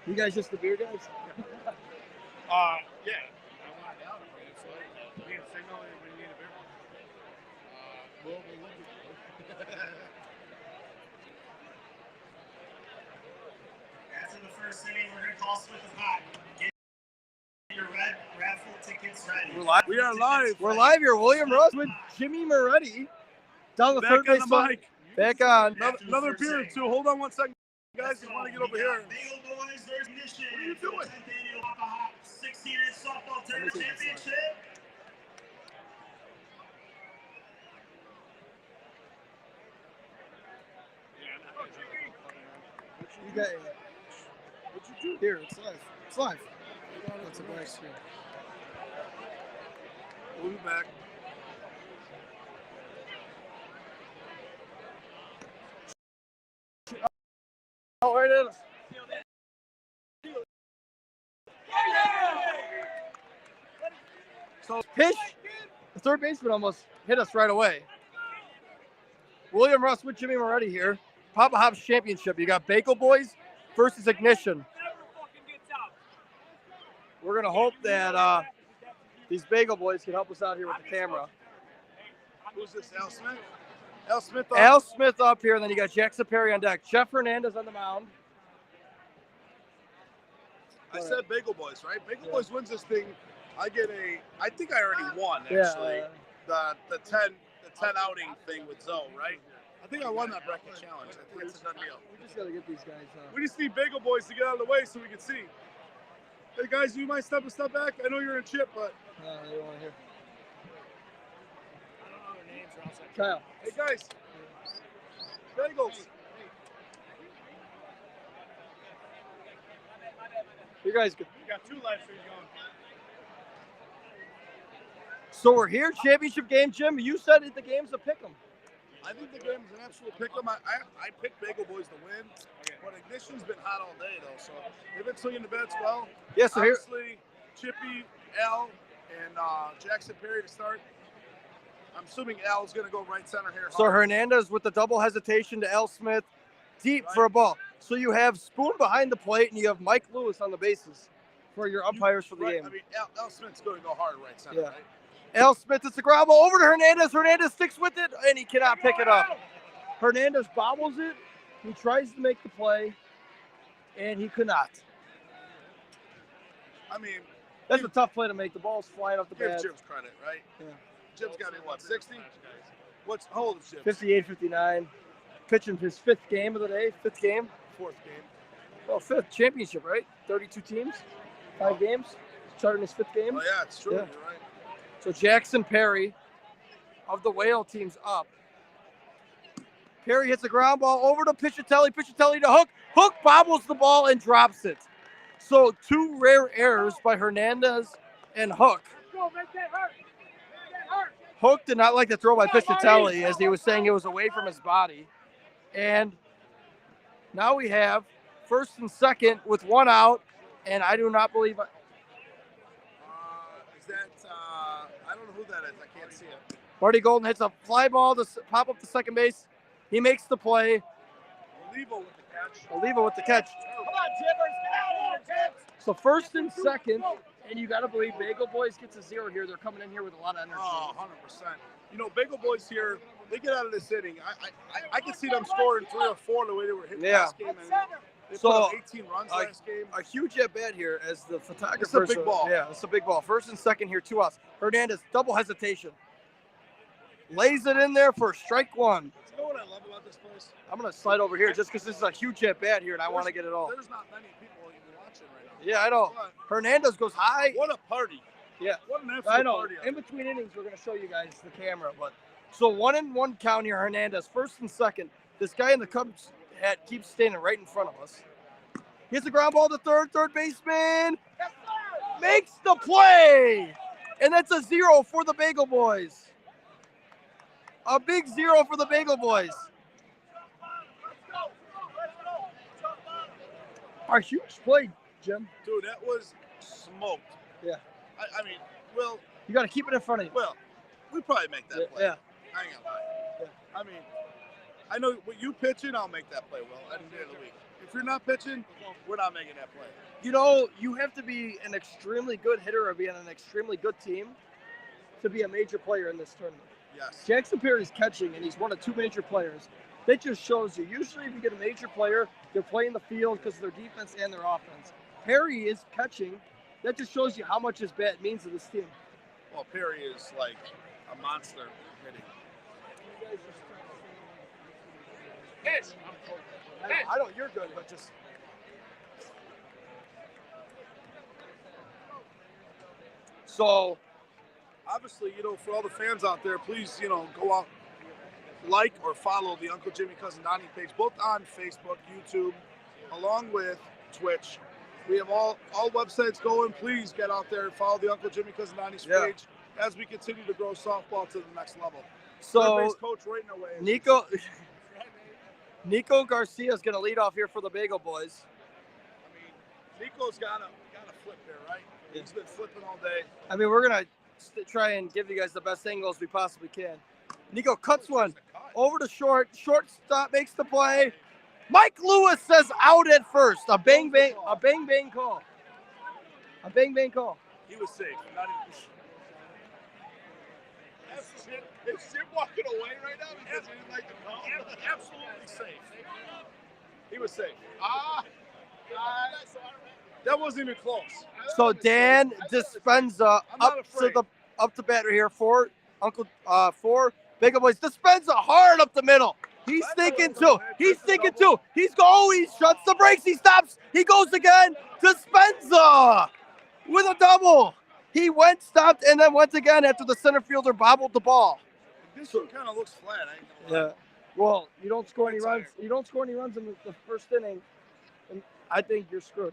You guys just the beer guys? Yeah. I want out of it. So we need a signal and we need a beer. We'll look at it. After the first inning, we're going to call Smith and Hot. Get your red raffle tickets ready. We're live. We are live. We're live here. William Russ with Jimmy Moretti. Down the Back third on base. the mic. Back on. Another beer or two. Hold on one second. Guys, just want to get over here. Bagel Boys, there's Mission. What are you doing? 10th annual Papa Hop 16-inch softball tournament championship. You got what'd you do here? It's live. It's live. It's a black screen. We'll be back. Oh, right it is. So pitch, the third baseman almost hit us right away. William Russ with Jimmy Moretti here. Papa Hops Championship. You got Bagel Boys versus Igngiton. We're gonna hope that these Bagel Boys can help us out here with the camera. Who's this? Al Smith? Al Smith. Al Smith up here, and then you got Jackson Perry on deck. Jeff Hernandez on the mound. I said Bagel Boys, right? Bagel Boys wins this thing. I think I already won actually. The 10 outing thing with Zoe, right? I think I won that bracket challenge. I think it's a done deal. We just gotta get these guys. We just need Bagel Boys to get out of the way so we can see. Hey guys, you might step a step back. I know you're in a chip, but They don't want to hear. I don't know their names or else I Kyle. hey guys, Bagels. You guys good. You got 2 live streams going. So we're here, championship game, Jim. You said the game's a pick 'em. I think the game is an absolute pick 'em. I picked Bagel Boys to win, but Ignition's been hot all day though, so they've been swinging the bats well. Yeah, so here. Obviously, Chippy, Al, and Jackson Perry to start. I'm assuming Al's going to go right center here. So Hernandez with the double hesitation to Al Smith, deep for a ball. So you have Spoon behind the plate, and you have Mike Lewis on the bases for your umpires for the game. I mean, Al Smith's going to go hard right center, right? Al Smith, it's a ground ball over to Hernandez. Hernandez sticks with it, and he cannot pick it up. Hernandez bobbles it. He tries to make the play, and he could not. I mean, that's a tough play to make. The ball's flying off the bat. Give Jim's credit, right? Yeah. Jim's got to be, what, 60? How old is Jim? 58, 59. Pitching his 5th game of the day. 5th game. 4th game. Well, 5th championship, right? 32 teams, 5 games. Starting his 5th game. Oh, yeah, it's true. Yeah. You're right. So Jackson Perry of the Whale team's up. Perry hits a ground ball over to Pichatelli. Pichatelli to Hook. Hook bobbles the ball and drops it. So 2 rare errors by Hernandez and Hook. Hook did not like the throw by Pichatelli, as he was saying it was away from his body. And now we have first and second with 1 out, and I do not believe. Is that? I don't know who that is. I can't see it. Marty Golden hits a fly ball to pop up to second base. He makes the play. Olivo with the catch. Olivo with the catch. So first and second, and you got to believe Bagel Boys gets a 0 here. They're coming in here with a lot of energy. Oh, 100%. You know, Bagel Boys here, they get out of this inning. I can see them scoring 3 or 4 the way they were hitting last game. They put up 18 runs last game. A huge at bat here as the photographer. It's a big ball. Yeah, it's a big ball. First and second here, 2 outs. Hernandez, double hesitation. Lays it in there for strike 1. You know what I love about this place? I'm going to slide over here just because this is a huge at bat here, and I want to get it all. There's not many people even watching right now. Yeah, I know. But Hernandez goes high. what a party. Yeah. What an absolute I know. party. In between innings, we're going to show you guys the camera. But so 1-1 count here, Hernandez. First and second. This guy in the Cubs hat keeps standing right in front of us. Hits the ground ball to third baseman. Makes the play. And that's a 0 for the Bagel Boys. A big 0 for the Bagel Boys. A huge play, Jim. Dude, that was smoked. Yeah. I mean, Will. You got to keep it in front of you. Well, we probably make that play. Yeah. I ain't gonna lie. Yeah. I mean, I know what you pitching, I'll make that play, Will. Any day of the week. If you're not pitching, we're not making that play. You know, you have to be an extremely good hitter or be on an extremely good team to be a major player in this tournament. Yes. Jackson Perry's catching, and he's one of two major players. That just shows you. Usually, if you get a major player, they're playing the field because of their defense and their offense. Perry is catching. That just shows you how much his bat means to this team. Well, Perry is like a monster hitting. I know you're good, but just. So, obviously, for all the fans out there, please, go out, like or follow the Uncle Jimmy Cousin Donnie page, both on Facebook, YouTube, along with Twitch. We have all websites going. Please get out there and follow the Uncle Jimmy Cousin Donnie's page as we continue to grow softball to the next level. So, coach right in our way. Nico Garcia is going to lead off here for the Bagel Boys. I mean, Nico's got a flip there, right? Yeah. He's been flipping all day. I mean, we're going to try and give you guys the best angles we possibly can. Nico cuts one over to short. Shortstop makes the play. Mike Lewis says out at first. A bang call. He was safe. Is Jim walking away right now because he didn't like the call? Absolutely safe. He was safe. That wasn't even close. So Dan Dispenza up to bat right here for Bagel Boys. Dispenza hard up the middle. He's thinking too. He shuts the brakes. He stops. He goes again. Dispenza with a double. He went, stopped, and then went again after the center fielder bobbled the ball. This one kind of looks flat. Yeah. Well, you don't score any runs. You don't score any runs in the first inning, and I think you're screwed.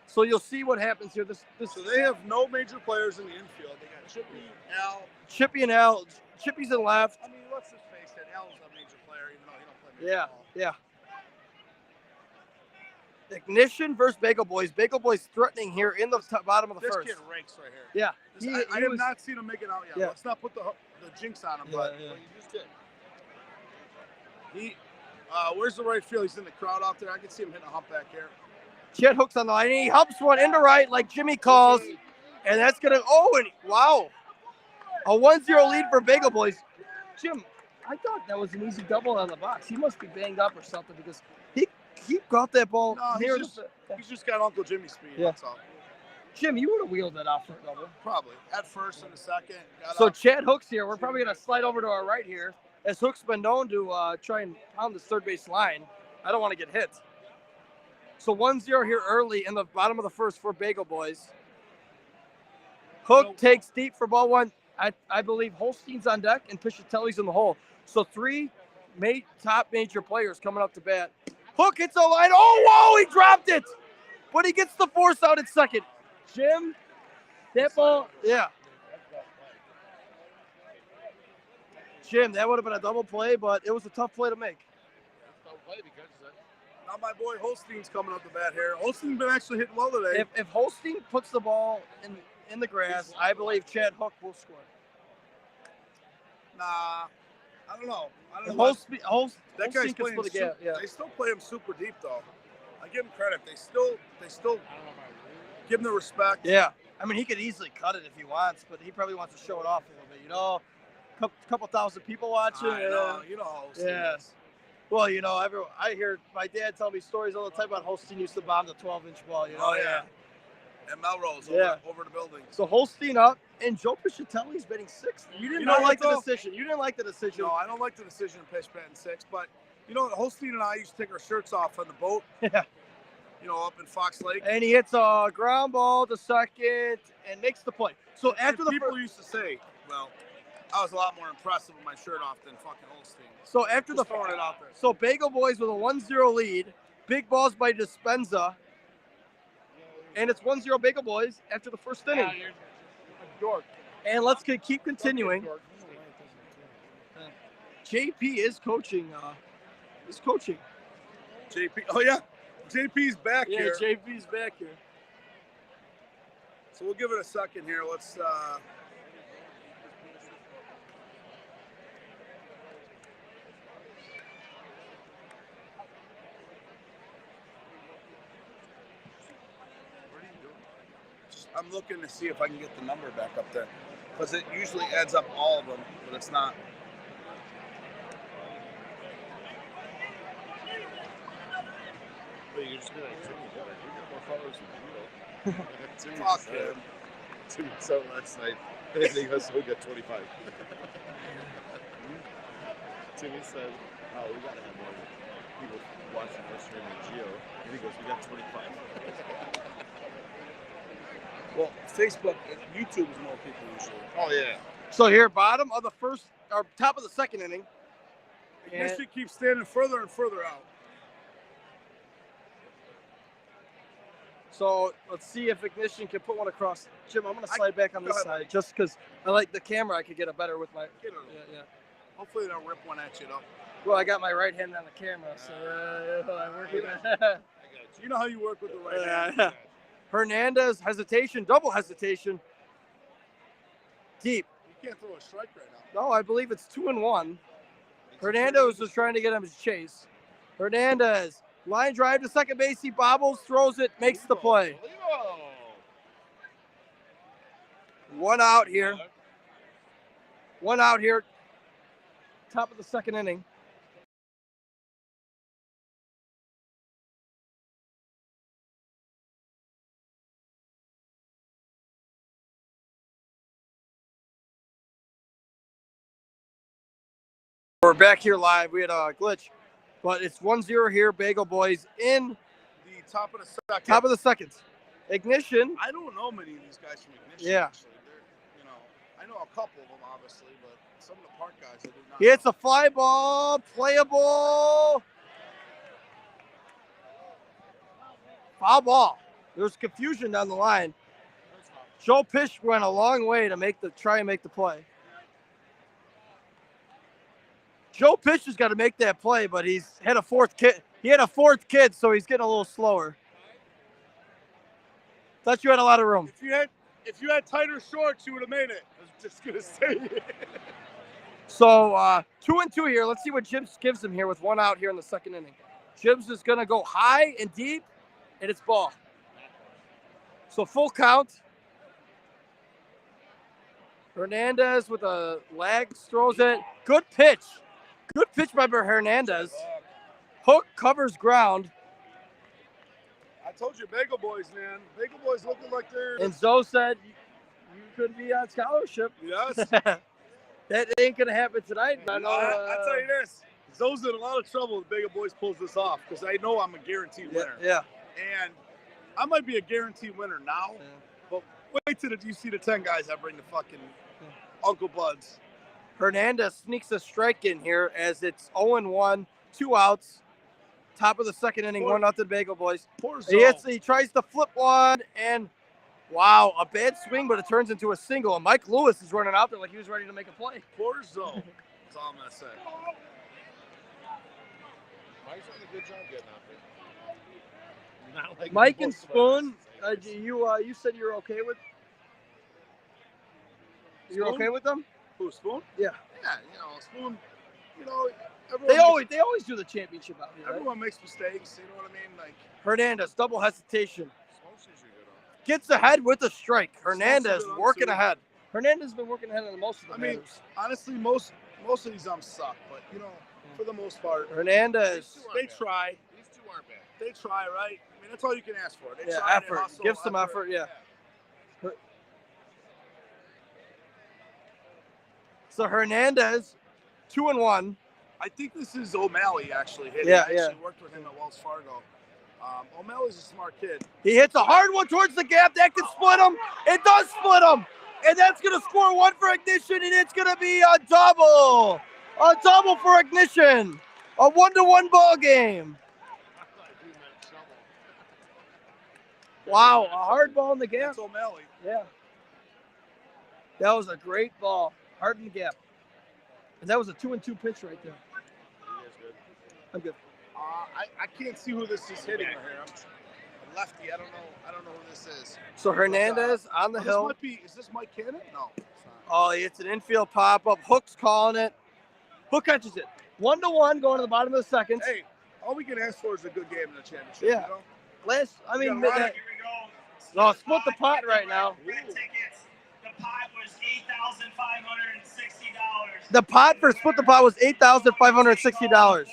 So you'll see what happens here. So they have no major players in the infield. They got Chippy and Al. Chippy's in left. I mean, let's just face it. Al's a major player, even though he don't play major ball. Yeah. Igngiton versus Bagel Boys. Bagel Boys threatening here in the bottom of the first. This kid rakes right here. Yeah. I have not seen him make it out yet. Yeah. Let's not put the jinx on him, but he just did. Where's the right field? He's in the crowd out there. I can see him hitting a humpback here. Chet hooks on the line. He humps one into right like Jimmy calls. And that's going to – wow. A 1-0 lead for Bagel Boys. Jim, I thought that was an easy double on the box. He must be banged up or something because he got that ball near he's just got Uncle Jimmy speed. Yeah. That's all. Jim, you would have wheeled that off for a double. Probably. At first and a second. So Chad Hook's here. We're probably going to slide over to our right here as Hook's been known to try and pound this third base line. I don't want to get hit. So 1-0 here early in the bottom of the first for Bagel Boys. Hook takes deep for ball one. I believe Holstein's on deck and Pichatelli's in the hole. So three top major players coming up to bat. Hook hits a line. Oh, whoa, he dropped it. But he gets the force out at second. Jim, that ball, Jim, that would have been a double play, but it was a tough play to make. Now my boy Holstein's coming up the bat here. Holstein's been actually hitting well today. If Holstein puts the ball in the grass, I believe Chad Hook will score. Nah, I don't know. That guy's playing the gap. Yeah. They still play him super deep though. I give him credit. They still give him the respect. Yeah. I mean, he could easily cut it if he wants, but he probably wants to show it off a little bit. Couple thousand people watching. I know. Holstein. Yeah. Well, I hear my dad tell me stories all the time about Holstein used to bomb the 12-inch ball. Oh, yeah. And Melrose over the building. So Holstein up, and Joe Pichatelli's batting sixth. You didn't like the decision. You didn't like the decision. No, I don't like the decision to pitch batting sixth. But, Holstein and I used to take our shirts off on the boat. Yeah. Up in Fox Lake. And he hits a ground ball to second and makes the play. So after the people used to say, well, I was a lot more impressive with my shirt off than fucking Holstein. So after the throwing it out there. So Bagel Boys with a 1-0 lead. Big balls by Dispenza. And it's 1-0 Bagel Boys after the first inning. And let's keep continuing. JP is coaching. JP. Oh yeah. JP's back here. Yeah, JP's back here. So we'll give it a second here. Let's I'm looking to see if I can get the number back up there, because it usually adds up all of them, but it's not. But you just be like, Timmy, we got more followers than you do. Fuck him. Timmy said last night, and he goes, we got 25. Timmy said, oh, we got to have more people watching our stream in Geo. And he goes, we got 25. Well, Facebook, YouTube is more people usually. Oh, yeah. So here, bottom of the first, or top of the second inning. This shit keeps standing further and further out. So let's see if Ignition can put one across. Jim, I'm going to slide back on this side just because I like the camera. I could get a better with my. Yeah. Hopefully they don't rip one at you, though. Well, I got my right hand on the camera, so I work with I got you. You know how you work with the right hand. Hernandez, hesitation, double hesitation. Deep. You can't throw a strike right now. No, I believe it's 2-1. Hernandez was trying to get him to chase. Hernandez, line drive to second base. He bobbles, throws it, makes the play. One out here. One out here. Top of the second inning. We're back here live. We had a glitch, but it's 1-0 here. Bagel Boys in The top of the second. top of the second. Ignition. I don't know many of these guys from Ignition. Yeah. Actually. I know a couple of them, obviously, but some of the park guys I do not. He hits a fly ball, playable. Foul ball. There's confusion down the line. Joe Pish went a long way to try and make the play. Joe Pish has got to make that play, but he's had a fourth kid. He had a fourth kid, so he's getting a little slower. Thought you had a lot of room. If you had tighter shorts, you would have made it. I was just gonna say it. So 2-2 here. Let's see what Jibs gives him here with one out here in the second inning. Jibs is gonna go high and deep, and it's ball. So full count. Hernandez with a leg throws it. Good pitch. Good pitch by Hernandez. Hook covers ground. I told you, Bagel Boys, man. Bagel Boys looking like they're. And Zoe said you could be on scholarship. Yes. That ain't gonna happen tonight. I know. I'll tell you this. Zoe's in a lot of trouble if Bagel Boys pulls this off, because I know I'm a guaranteed winner. Yeah. And I might be a guaranteed winner now, but wait till you see the 10 guys I bring to fucking Uncle Bud's. Hernandez sneaks a strike in here as it's 0-1, 2 outs. Top of the second inning, 1-0 Bagel Boys. Poor Zoe. He tries to flip one, and wow, a bad swing, but it turns into a single. And Mike Lewis is running out there like he was ready to make a play. Poor Zoe. That's all I'm gonna say. Mike's doing a good job getting out there. Not like Mike and Spoon, you said you're okay with. You're Spoon? okay with them? Who, Spoon? Yeah. Yeah, Spoon. Everyone They always do the championship out here. Right? Everyone makes mistakes. You know what I mean? Like Hernandez, double hesitation. Smokes usually good on. Gets ahead with a strike. Hernandez good on working too. ahead. Hernandez has been working ahead on most of the batters. Honestly, most of these suck, but for the most part, Hernandez. they try. These two aren't bad. They try, right? I mean, that's all you can ask for. They Yeah, try, effort. they hustle, Give some effort, yeah. So Hernandez, 2-1. I think this is O'Malley actually hitting. Yeah, I actually worked with him at Wells Fargo. O'Malley's a smart kid. He hits a hard one towards the gap. That can split him. It does split him. And that's going to score one for Ignition, and it's going to be a double. A double for Ignition. A 1-1 ball game. Wow, a hard ball in the gap. That's O'Malley. Yeah. That was a great ball. Hard in the gap. And that was a 2-2 pitch right there. I'm good. I can't see who this is hitting right here. I'm lefty. I don't know who this is. So Hernandez on the hill. Is this Mike Cannon? No. It's not. Oh, it's an infield pop-up. Hook's calling it. Hook catches it. 1-1 going to the bottom of the second. Hey, all we can ask for is a good game in the championship. Yeah. You know? No, split the pot right now. Red tickets. The pot was $8,560. The pot for split the pot was $8,560. $4,280, $4,280.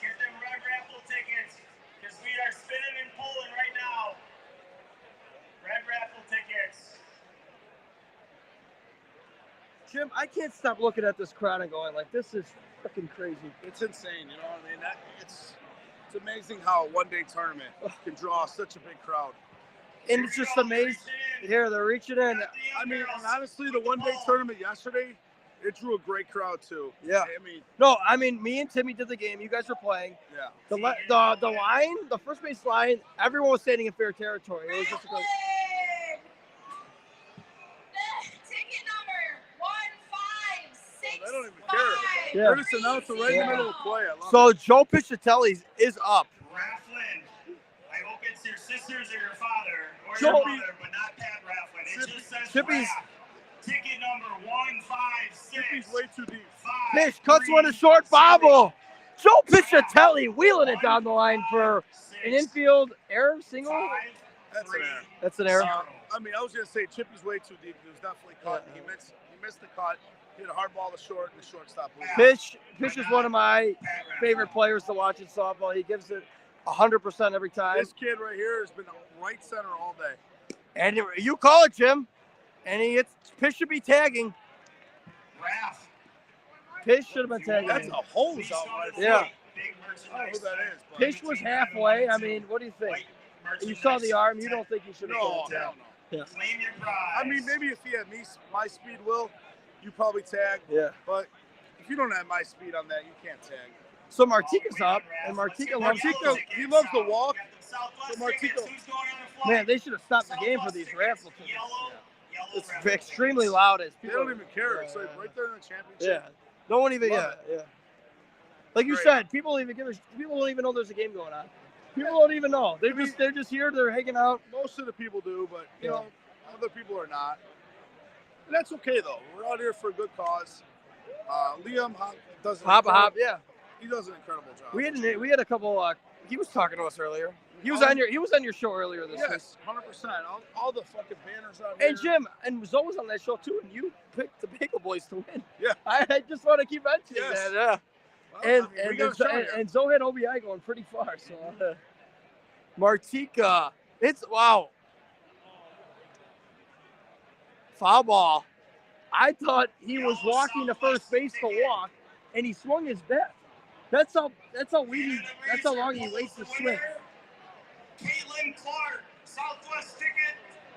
Get them red raffle tickets because we are spinning and pulling right now. Red raffle tickets. Jim, I can't stop looking at this crowd and going like, this is freaking crazy. It's insane, you know what I mean? It's amazing how a one-day tournament can draw such a big crowd. And it's just amazing. Here, they're reaching in. I mean, and honestly, the one-day tournament yesterday, it drew a great crowd too. Yeah. I mean, me and Timmy did the game. You guys were playing. Yeah. The line, the first base line, everyone was standing in fair territory. It was just like, ticket number 1565. They don't even care. Yeah. They're just announcing right in the middle of play. I love so it. Joe Piscitelli is up. Rafflin. I hope it's your sisters or your father or Joe- your mother, but not Pat Rafflin. It just says Chippy's- Raff. Ticket number 156. Chippy's way too deep. Pitch cuts one to short. Bobble. Joe Piscitelli wheeling it down the line for an infield error single. That's an error. That's an error. I mean, I was going to say Chippy's way too deep. He was definitely cut. He missed the cut. He had a hard ball to short, and the shortstop moved. Pitch is one of my favorite players to watch in softball. He gives it 100% every time. This kid right here has been right center all day. And you call it, Jim. And Pitch should be tagging. Raff. Pitch should have been tagging. That's a hose out right there. Yeah. Big I don't know who that is. But Pitch was halfway. I mean, what do you think? You saw the arm. You don't think he should have no, tagged? hell no. Claim your prize. I mean, maybe if he had my speed, Will, you probably tag. Yeah. But if you don't have my speed on that, you can't tag. So Martika's up, and Martika loves Martika, he loves to walk. Southwest So Martika- tickets. Who's going on the flight? Man, they should have stopped the game for these Southwest raffle tickets. tickets. Yellow It's raffle extremely tickets. loud. As They people, don't even care. It's like right there in the championship. Yeah. No one even. Love Yeah. Like you Great. said, people don't even know there's a game going on. People don't even know. They're just here. They're hanging out. Most of the people do, but you Yeah. know, other people are not. And that's okay though. We're out here for a good cause. Liam does Hop. Yeah. He does an incredible job. We had a couple. He was talking to us earlier. He was on your show earlier this week. Yes, 100%. All the fucking banners out here. And Jim and Zoe was on that show too, and you picked the Bagel Boys to win. Yeah. I just want to keep mentioning Yes. that. Yeah. Well, And I mean, we got a show here. and Zoe had OBI going pretty far. So Martika, it's wow. Foul ball. I thought he was walking to first base to walk, and he swung his bat. That's how long he waits to swing. Caitlin Clark, Southwest ticket.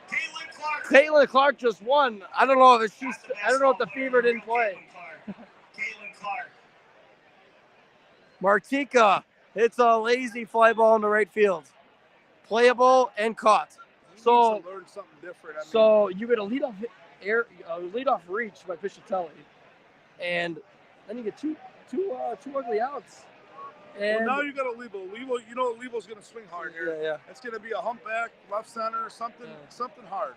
Caitlin Clark. Caitlin Clark just won. I don't know if the fever didn't play. Caitlin Clark. Martika hits a lazy fly ball into right field. Playable and caught. He So needs to learn something different. I mean, So you get a leadoff reach by Piscitelli, and then you get two ugly outs. And well, now you got to Lebo. You know Lebo's going to swing hard here. yeah. It's going to be a humpback, left center, something hard.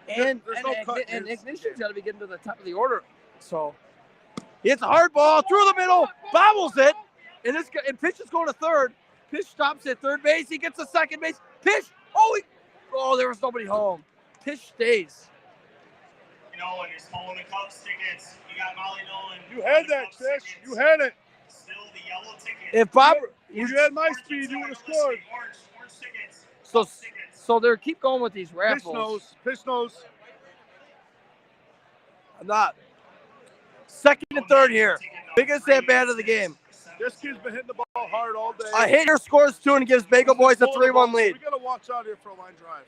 And There's no cut and in this Igngiton's game. got to be getting to the top of the order. So it's a hard ball through the middle, bobbles it, and Pitch is going to third. Pitch stops at third base. He gets to second base. Pitch. There was nobody home. Pitch stays. Nolan is pulling the Cubs tickets. You got Molly Nolan. You had that, Tish. You had it. Still the yellow ticket. If Bob, If you had my speed, you would have scored. Orange tickets. so they keep going with these Pitch raffles. nose. I'm not. Second and third here. Biggest at bat of the game. This kid's been hitting the ball hard all day. A hitter scores two and gives Bagel Boys a 3-1 lead. We got to watch out here for a line drive.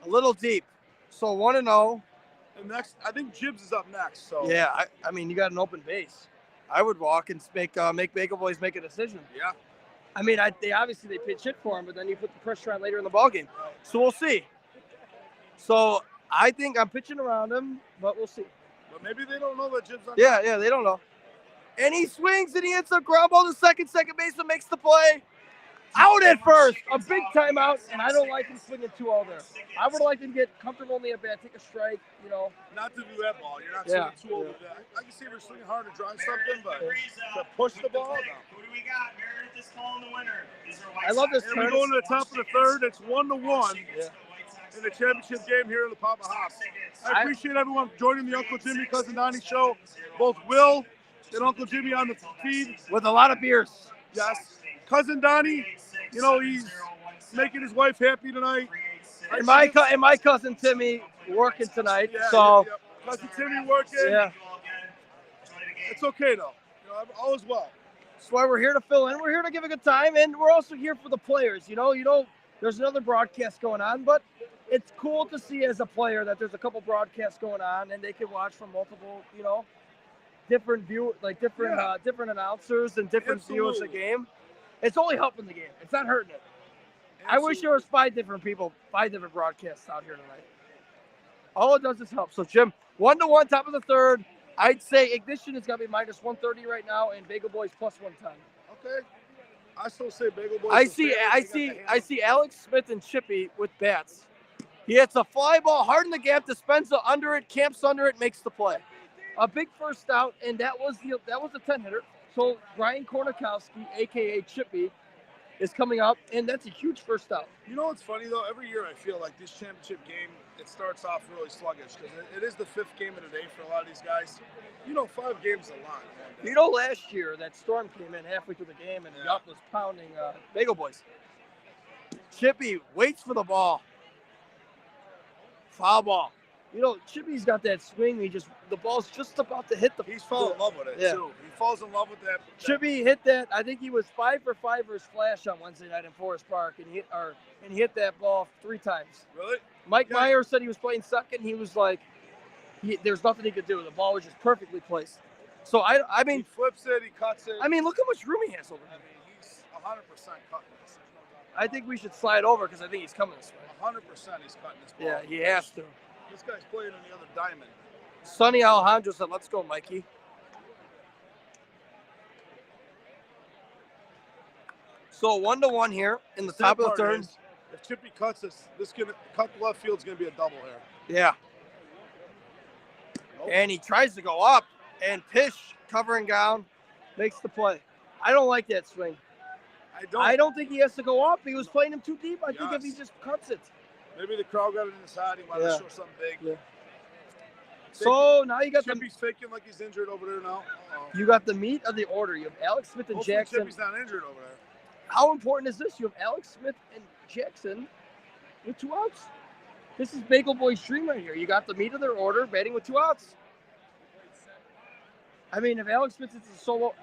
A little deep. So 1-0. And next, I think Jibbs is up next. So Yeah, I mean, you got an open base. I would walk and make Bagel Boys make a decision. Yeah. I mean, they pitch hit for him, but then you put the pressure on later in the ballgame. So we'll see. So I think I'm pitching around him, but we'll see. But maybe they don't know that Jibbs on. Yeah, they don't know. And he swings and he hits a ground ball to second baseman makes the play. Out at first, a big timeout, and I don't like him swinging 2-0 there. I would like him to get comfortable in the at bat, take a strike, you know. Not to do that ball. You're not Yeah. swinging too over that. I can see if you're swinging hard to drive something, but to push the ball, no. Who do we got? Meredith is calling the winner. These are White I love this Sox. And we're going to the top of the third. It's 1-1 Yeah. in the championship game here in the Papa Hops. I appreciate everyone joining the Uncle Jimmy, Cousin Donnie show. Both Will and Uncle Jimmy on the feed. With a lot of beers. Yes. Cousin Donnie, you know, he's making his wife happy tonight. And my cousin Timmy working tonight, Yeah, so yeah. Cousin Timmy working. yeah. It's okay, though. You know, all is well. That's why we're here to fill in. We're here to give a good time, and we're also here for the players. You know, there's another broadcast going on, but it's cool to see as a player that there's a couple broadcasts going on, and they can watch from multiple, you know, different different announcers and different views of the game. It's only helping the game. It's not hurting it. I wish there was 5 different broadcasts out here tonight. All it does is help. So, Jim, 1-1, top of the third. I'd say Igngiton is going to be minus 130 right now, and Bagel Boys plus 110. Okay. I still say Bagel Boys. I see Alex Smith and Chippy with bats. He hits a fly ball hard in the gap. Dispenza under it, camps under it, makes the play. A big first out, and that was the 10 hitter. So Brian Kornikowski, aka Chippy, is coming up, and that's a huge first out. You know what's funny though? Every year I feel like this championship game, it starts off really sluggish because it is the 5th game of the day for a lot of these guys. You know, 5 games is a lot. You know, last year that storm came in halfway through the game, and Yup was pounding Bagel Boys. Chippy waits for the ball. Foul ball. You know, Chippy's got that swing. The ball's just about to hit the. He's fallen in love with it too. He falls in love with that. Chippy hit that. I think he was 5 for 5 for his flash on Wednesday night in Forest Park, and he hit that ball 3 times. Really? Mike Meyer said he was playing second. He was like, there's nothing he could do. The ball was just perfectly placed. So I mean, he flips it, he cuts it. I mean, look how much room he has over there. I mean, he's 100% cutting this. I think we should slide over because I think he's coming this way. 100% he's cutting this ball. Yeah, he has to. This guy's playing on the other diamond. Sonny Alejandro said, "Let's go, Mikey." So 1-1 here in the top of the third. If Chippy cuts this cut left field's gonna be a double here. Yeah. Nope. And he tries to go up, and Pish covering down makes the play. I don't like that swing. I don't think he has to go up. He was playing him too deep. I think if he just cuts it. Maybe the crowd got it in his side. He wanted to show something big. Yeah. So now you got Chippy's faking like he's injured over there now. You got the meat of the order. You have Alex Smith and Hopefully Jackson. Chippy's not injured over there. How important is this? You have Alex Smith and Jackson with 2 outs. This is Bagel Boy's dream right here. You got the meat of their order, batting with 2 outs. I mean, if Alex Smith is a solo,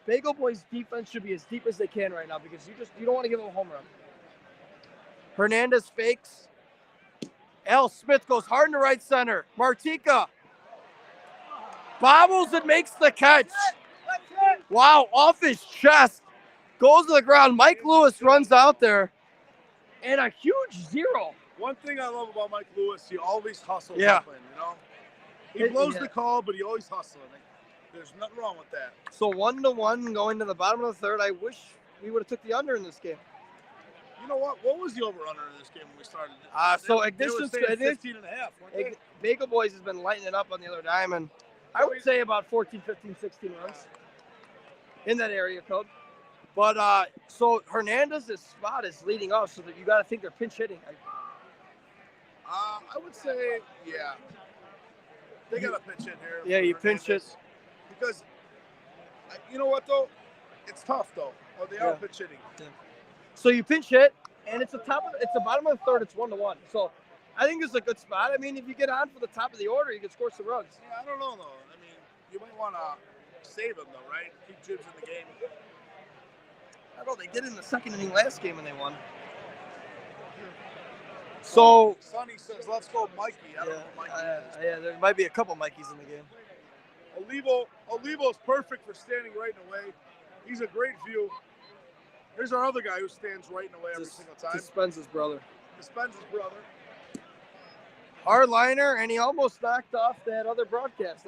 Bagel Boy's defense should be as deep as they can right now because you don't want to give him a home run. Hernandez fakes. Al Smith goes hard in the right center. Martika bobbles and makes the catch. Wow, off his chest. Goes to the ground. Mike Lewis runs out there. And a huge 0. One thing I love about Mike Lewis, he always hustles Yeah. something, you know? He blows the call, but he always hustles. There's nothing wrong with that. So 1-1 going to the bottom of the third. I wish we would have took the under in this game. You know what? What was the over-under in this game when we started? So they were saying 15 and a half, weren't they? Bagel Boys has been lighting it up on the other diamond. I would say about 14, 15, 16 runs in that area code. But so Hernandez's spot is leading off, so that you got to think they're pinch hitting. I would say, yeah. They got a pinch hit here. Yeah, you pinch it. Because, you know what, though? It's tough, though. Oh, they are pinch hitting. Yeah. So you pinch hit, and it's the bottom of the third. It's 1-1. So I think this is a good spot. I mean, if you get on for the top of the order, you can score some runs. Yeah, I don't know, though. I mean, you might want to save them, though, right? Keep Jibs in the game. I don't know. They did in the second inning last game, and they won. So Sonny says, let's go, Mikey. I don't know who Mikey is. There might be a couple Mikeys in the game. Olivo's perfect for standing right in the way. He's a great view. Here's our other guy who stands right in the way every single time. Dispenza's brother. Hardliner, and he almost knocked off that other broadcast.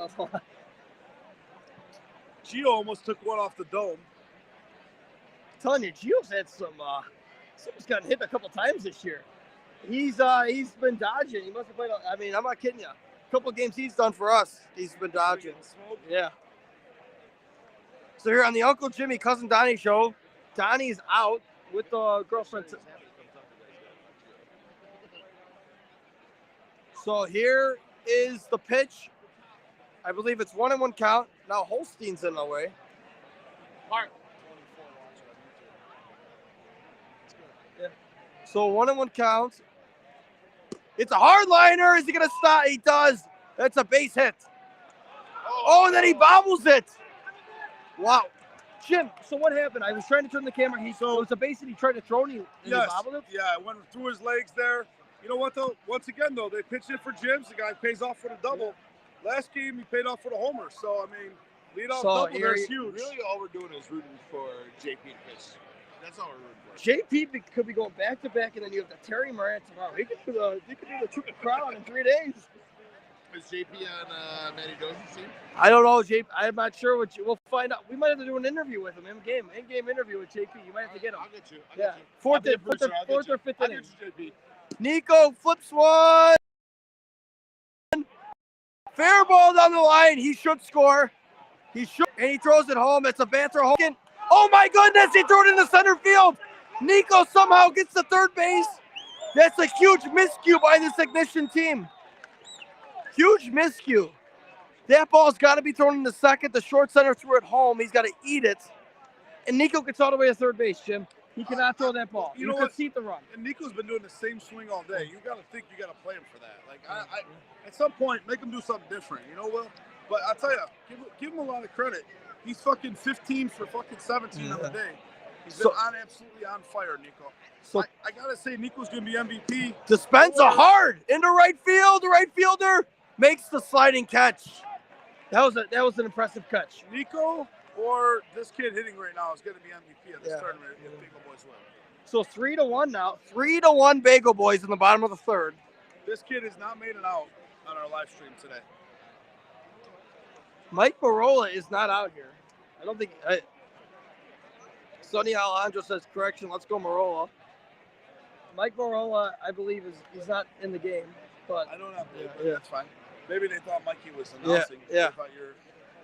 Gio almost took one off the dome. telling you, Gio's had someone's gotten hit a couple times this year. He's been dodging. He must have played. I mean, I'm not kidding you. A couple of games he's done for us, he's been dodging. Yeah. So here on the Uncle Jimmy, Cousin Donnie show, Donnie's out with the girlfriend. So here is the pitch. I believe it's 1-1 count. Now Holstein's in the way. Mark. Yeah. So 1-1 count. It's a hard liner. Is he gonna stop? He does. That's a base hit. Oh, and then he bobbles it. Wow. Jim, so what happened? I was trying to turn the camera. It was a base hit he tried to throw and he bobbled it? Yeah, it went through his legs there. You know what, though? Once again, though, they pitched it for Jim's. The guy pays off for the double. Last game, he paid off for the homer. So, I mean, lead-off double there is huge. Really, all we're doing is rooting for JP to pitch. That's all we're JP rooting for. could be going back-to-back, and then you have the Terry Moran tomorrow. He could do the Triple Crown in 3 days. Is JP on Manny Dozi's team? I don't know, JP. I'm not sure what we'll find out. We might have to do an interview with him in-game interview with JP. You might have to get him. I'll get you. Yeah. Fourth or fifth I'll inning. get you, JP. Nico flips one. Fair ball down the line. He should score. And he throws it home. It's a banter home. Oh my goodness, he threw it in the center field. Nico somehow gets to third base. That's a huge miscue by this Igngiton team. Huge miscue. That ball's got to be thrown in the second. The short center threw it home. He's got to eat it. And Nico gets all the way to third base, Jim. He cannot throw that ball. You could see the run. And Nico's been doing the same swing all day. You got to think you got to play him for that. Like, I at some point, make him do something different. You know, Will? But I'll tell you, give him a lot of credit. He's fucking 15 for fucking 17 on the day. He's been absolutely on fire, Nico. So I got to say, Nico's going to be MVP. Dispenza hard into right field. The right fielder makes the sliding catch. That was an impressive catch. Nico or this kid hitting right now is going to be MVP at this tournament if Bagel Boys win. So 3-1 now. 3-1 Bagel Boys in the bottom of the third. This kid has not made it out on our live stream today. Mike Barola is not out here. I don't think. Sonny Alejandro says correction. Let's go Marola. Mike Barola, I believe, he's not in the game. But I don't have to. Yeah, that's fine. Maybe they thought Mikey was announcing. Yeah.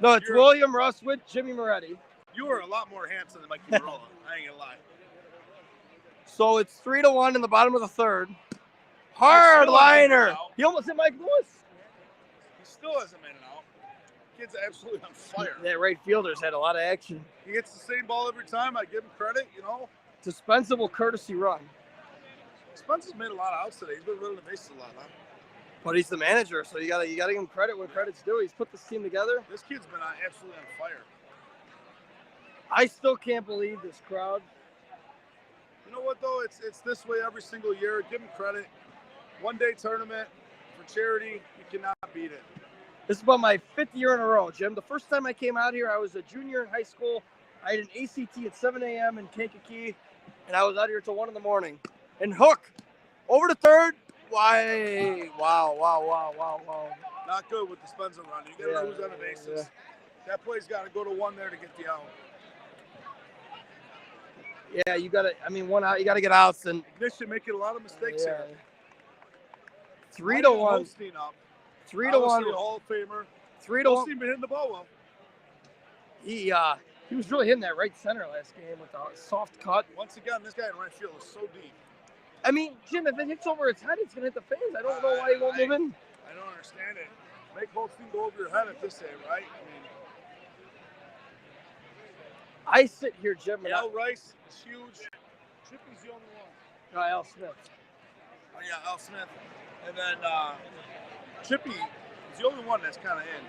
No, it's William Russ with Jimmy Moretti. You are a lot more handsome than Mikey Barola. I ain't gonna lie. So it's 3-1 in the bottom of the third. Hard liner. He almost hit Mike Lewis. He still hasn't made it out. Kid's absolutely on fire. That right fielder's had a lot of action. He gets the same ball every time. I give him credit, you know. Dispensable courtesy run. Spencer's made a lot of outs today. He's been running the bases a lot, huh? But he's the manager, so you gotta give him credit when credit's due. He's put this team together. This kid's been absolutely on fire. I still can't believe this crowd. You know what though? It's this way every single year. Give him credit. One-day tournament for charity. You cannot beat it. This is about my 5th year in a row, Jim. The first time I came out here, I was a junior in high school. I had an ACT at 7 a.m. in Kankakee, and I was out here till 1 in the morning. And Hook, over to third. Why? Wow. Not good with the Spencer run. You got to lose on the bases. Yeah. That play's got to go to 1 there to get the out. Yeah, you got to. I mean, 1 out. You got to get outs. And Igngiton making a lot of mistakes here. 3-1. 3-1. 3-1. Hall of Famer. 3-1. Holstein been hitting the ball well. He was really hitting that right center last game with a soft cut. Once again, this guy in right field is so deep. I mean, Jim, if it hits over his head, it's going to hit the fans. I don't know why he won't move in. I don't understand it. Make Holstein go over your head at this end, right? I sit here, Jim. Al Rice is huge. Chippy's the only one. Al Smith. Oh, yeah, Al Smith. And then Chippy is the only one that's kind of in.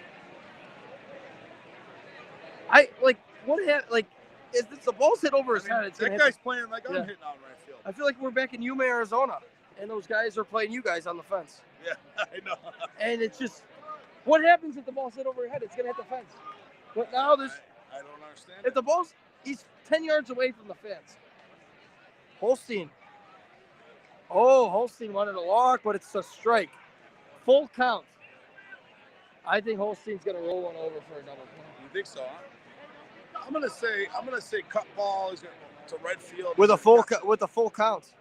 What happened? Like, if the ball's hit over his head, it's that guy's playing like I'm hitting out right field. I feel like we're back in Yuma, Arizona, and those guys are playing you guys on the fence. Yeah, I know. And it's just, what happens if the ball's hit over your head? It's going to hit the fence. But now there's... I don't understand. If the ball's... He's 10 yards away from the fence. Holstein. Oh, Holstein wanted a walk, but it's a strike. Full count. I think Holstein's going to roll one over for a double play. You think so, huh? I'm gonna say cut ball. He's gonna to right field with a full count.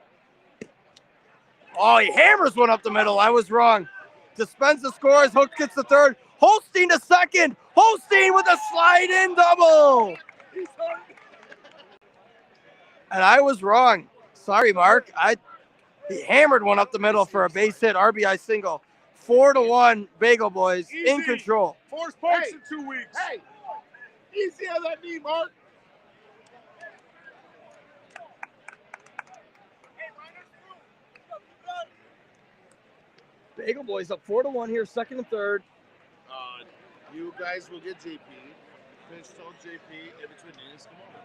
Oh, he hammers one up the middle. I was wrong. Dispenza scores. Hook gets the third. Holstein to second. Holstein with a slide-in double. And I was wrong. Sorry, Mark. He hammered one up the middle for a base hit RBI single. 4-1 Bagel Boys in control. 4 sparks in 2 weeks. Hey, easy on that knee, Mark. Bagel Boys up 4-1 here, second and third. You guys will get JP. Finish told JP in between innings. Come on.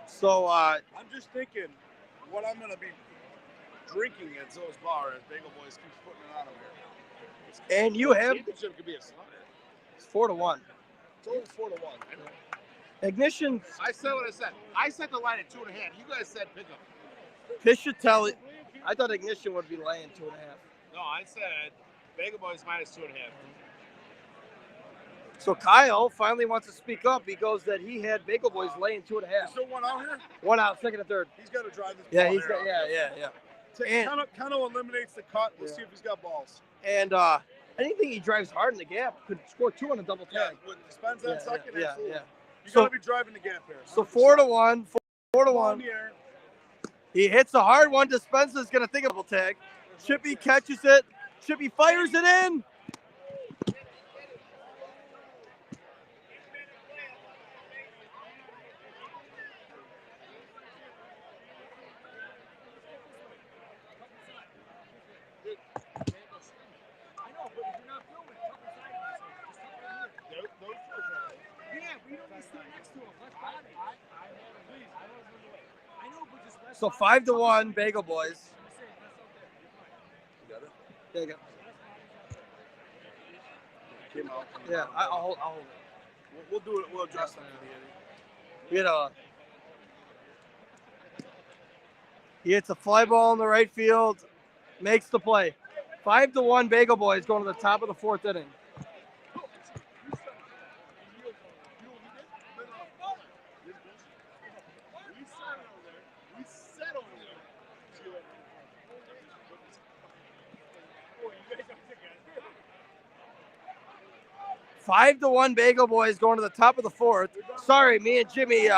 So I'm just thinking what I'm going to be drinking at Zoe's bar as Bagel Boys keeps putting it on him here. and you have Championship could be a slaughter. it's 4-1. It's only 4-1. Ignition I said what I said. I set the line at 2.5. You guys said pick up. Pichatelli. I thought Ignition would be laying 2.5. No, I said Bagel Boys minus 2.5. So Kyle finally wants to speak up. He goes that he had Bagel Boys laying 2.5. Still one out here? One out, second and third. He's got to drive this Yeah, ball he's here got out. yeah. And- Kind of eliminates the cut. Let's Yeah. see if he's got balls. And anything he drives hard in the gap could score 2 on a double Yeah, tag. with Dispenza at second, absolutely. yeah. You So- got to be driving the gap here. So 4-1, 4-1. Here. He hits a hard one. Dispenza is going to think of a double tag. Chippy catches it. Chippy fires it in. So 5-1 Bagel Boys. There you go. Came out. Yeah, I'll hold it. We'll do it. We'll adjust that for the end. You know, he hits a fly ball in the right field, makes the play. 5-1 Bagel Boys going to the top of the fourth inning. Five to 1 Bagel Boys going to the top of the fourth. Sorry, me and Jimmy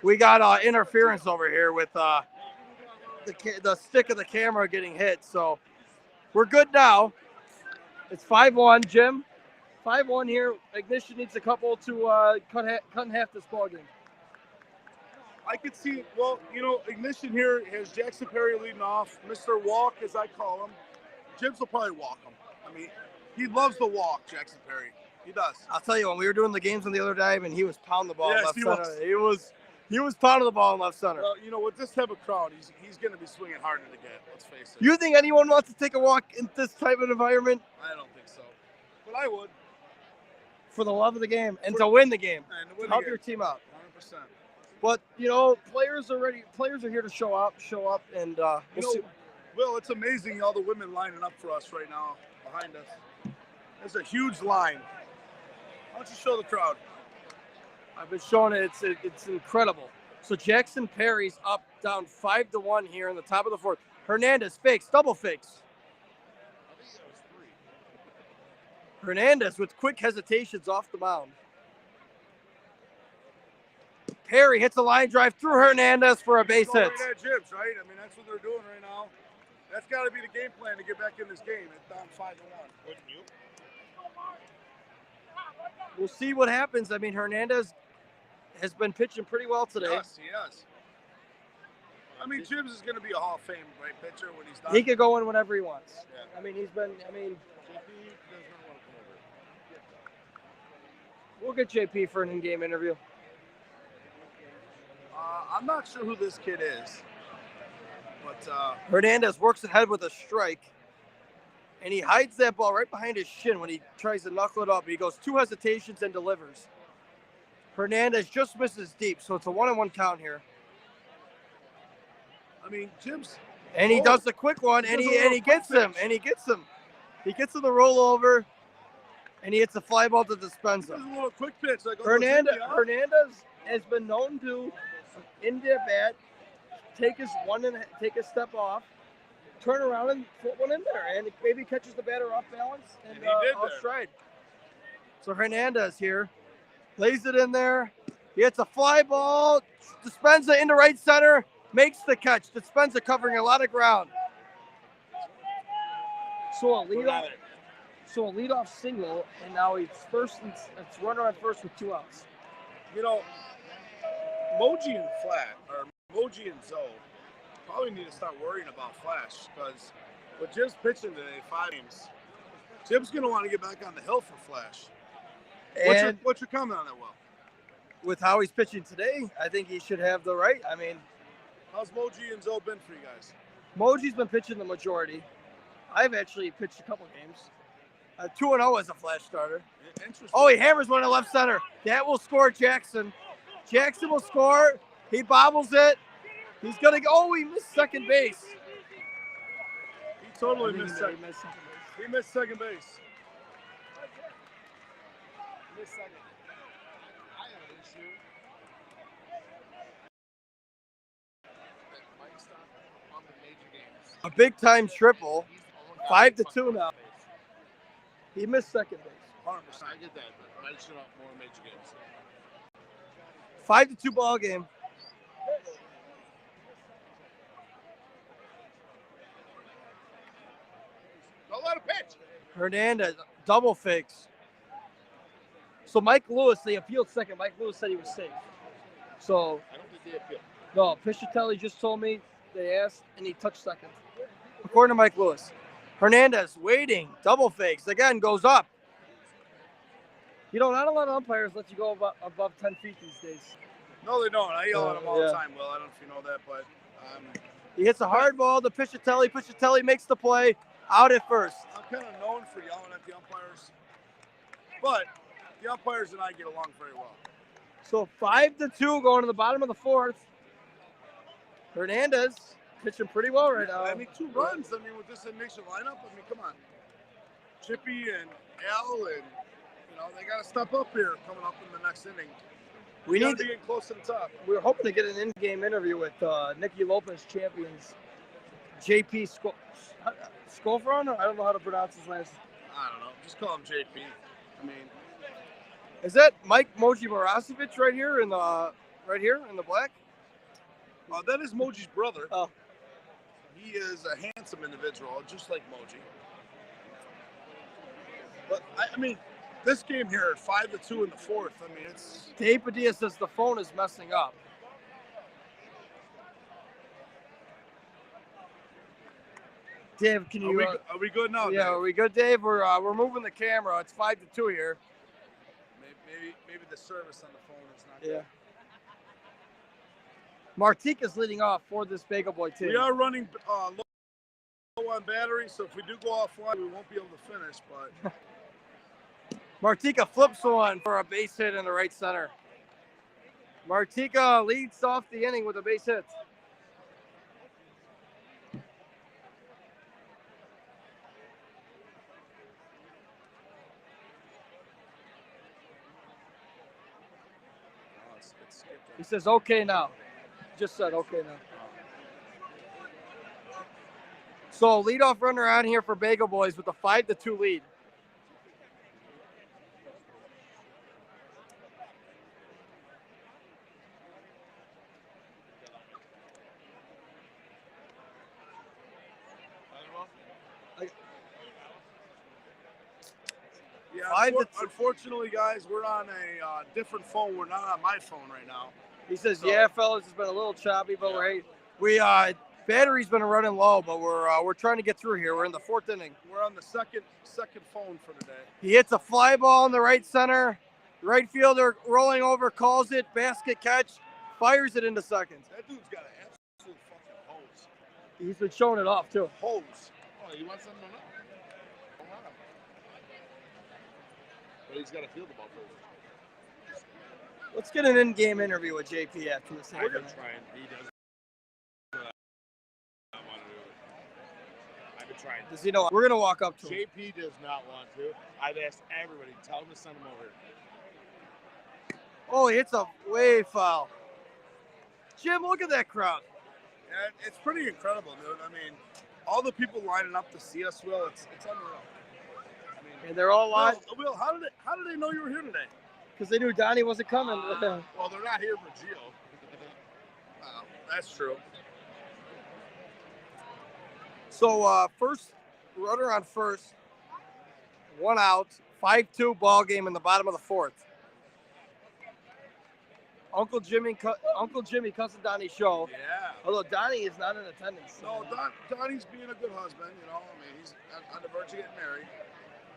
we got interference over here with the stick of the camera getting hit. So we're good now. It's 5-1, Jim. 5-1 here. Ignition needs a couple to cut in half this ball game. I could see, well, you know, Ignition here has Jackson Perry leading off. Mr. Walk, as I call him. Jim's will probably walk him. I mean, he loves the walk, Jackson Perry. He does. I'll tell you, when we were doing the games on the other dive, and he was pounding the ball in Yes, left he center. was. He was pounding the ball in left center. Well, you know, with this type of crowd, he's going to be swinging hard in the gap. Let's face it. You think anyone wants to take a walk in this type of environment? I don't think so. But I would. For the love of the game and to win the game. And to win the Help game. your team out. 100%. But, you know, players are ready. Players are here to show up, and we'll see. Will, it's amazing all the women lining up for us right now behind us. There's a huge line. Why don't you show the crowd? I've been showing it. It's incredible. So Jackson Perry's up, down 5-1 here in the top of the fourth. Hernandez fakes, double fakes. Hernandez with quick hesitations off the mound. Perry hits a line drive through Hernandez for a base hit. Right at Jibs, right? I mean, that's what they're doing right now. That's got to be the game plan to get back in this game. It's down 5-1. Wouldn't you? We'll see what happens. I mean, Hernandez has been pitching pretty well today. Yes, he has. I mean, Jibs is going to be a Hall of Fame pitcher when he's done. He could go in whenever he wants. Yeah. I mean, we'll get JP for an in-game interview. I'm not sure who this kid is, but Hernandez works ahead with a strike, and he hides that ball right behind his shin when he tries to knuckle it up. He goes 2 hesitations and delivers. Hernandez just misses deep, so it's a 1-1 count here. I mean, Jibs. And he does the quick one, and he gets him, He gets him the rollover. and he hits a fly ball to This Dispenza. is a little quick pitch. Like Hernandez has been known to, in the bat, take a step off, turn around and put one in there, and maybe catches the batter off balance and he did off there. stride. So Hernandez here lays it in there. He hits a fly ball. Dispenza into right center, makes the catch. Dispenza covering a lot of ground. So a leadoff single, and now he's first. It's runner on first with 2 outs. You know, Moji and Moji and Zoe probably need to start worrying about Flash because with Jim's pitching today, 5 games, Jim's going to want to get back on the hill for Flash. What's your comment on that, Will? With how he's pitching today, I think he should have the right. I mean, how's Moji and Zoe been for you guys? Moji's been pitching the majority. I've actually pitched a couple games. 2-0 as a Flash starter. Interesting. Oh, he hammers one to left center. That will score Jackson. Jackson will score. He bobbles it. He's going to go. Oh, he missed second base. He totally missed second base. He missed second base. A big time triple. 5-2 now. He missed second base. 100%. I get that, but might show up more major games. 5-2 ball game. Don't let him pitch. Hernandez double fakes. So Mike Lewis, they appealed second. Mike Lewis said he was safe. So I don't think they appealed. no, Piscitelli just told me they asked, and he touched second. According to Mike Lewis. Hernandez waiting, double fakes, again, goes up. You know, not a lot of umpires let you go above 10 feet these days. No, they don't. I yell at them all the time, Will. I don't know if you know that, but... He hits a hard ball to Piscitelli. Piscitelli makes the play, out at first. I'm kind of known for yelling at the umpires, but the umpires and I get along very well. So 5-2 going to the bottom of the 4th. Hernandez pitching pretty well right now. I mean, 2 runs. I mean, with this Igngiton lineup, I mean, come on. Chippy and Al, and they got to step up here coming up in the next inning. We need to get close to the top. We're hoping to get an in-game interview with Nicky Lopez champions, JP Scofron. I don't know how to pronounce his last name. I don't know. Just call him JP. I mean, is that Mike Moji Marasovic right here in the black? That is Moji's brother. Oh. He is a handsome individual, just like Moji. But, I mean, this game here, 5-2 in the 4th, I mean, it's... Dave Padilla says the phone is messing up. Dave, can you... Are we good now, Yeah, Dave? are we good, Dave? We're moving the camera. It's 5-2 here. Maybe the service on the phone is not good. Martika's leading off for this Bagel Boy team. We are running low on battery, so if we do go offline, we won't be able to finish, but... Martika flips one for a base hit in the right center. Martika leads off the inning with a base hit. He says, okay now. Just said, okay now. So leadoff runner out here for Bagel Boys with a 5-2 lead. Yeah, unfortunately, guys, we're on a different phone. We're not on my phone right now. He says, yeah, fellas, it's been a little choppy, but we battery's been running low, but we're trying to get through here. We're in the 4th inning. We're on the second phone for today. He hits a fly ball in the right center. Right fielder rolling over, calls it, basket catch, fires it into second. That dude's got an absolute fucking hose. He's been showing it off, too. Hose. Oh, he wants something or not? But he's got to feel the ball first. Let's get an in-game interview with JP after this. We're going to try and he does. I've been trying. Does he know? We're gonna walk up to him. JP does not want to. I've asked everybody. Tell him to send him over. Oh, he hits a way foul. Jim, look at that crowd. Yeah, it's pretty incredible, dude. I mean, all the people lining up to see us, Will, it's unreal. I mean, And they're all live Will, how did they know you were here today? because they knew Donnie wasn't coming. Well, they're not here for Gio. That's true. So first runner on first, 1 out, 5-2 ball game in the bottom of the fourth. Uncle Jimmy, cousin Donnie show. Yeah. Although Donnie is not in attendance. No, Donnie's being a good husband, you know. I mean, he's on the verge of getting married,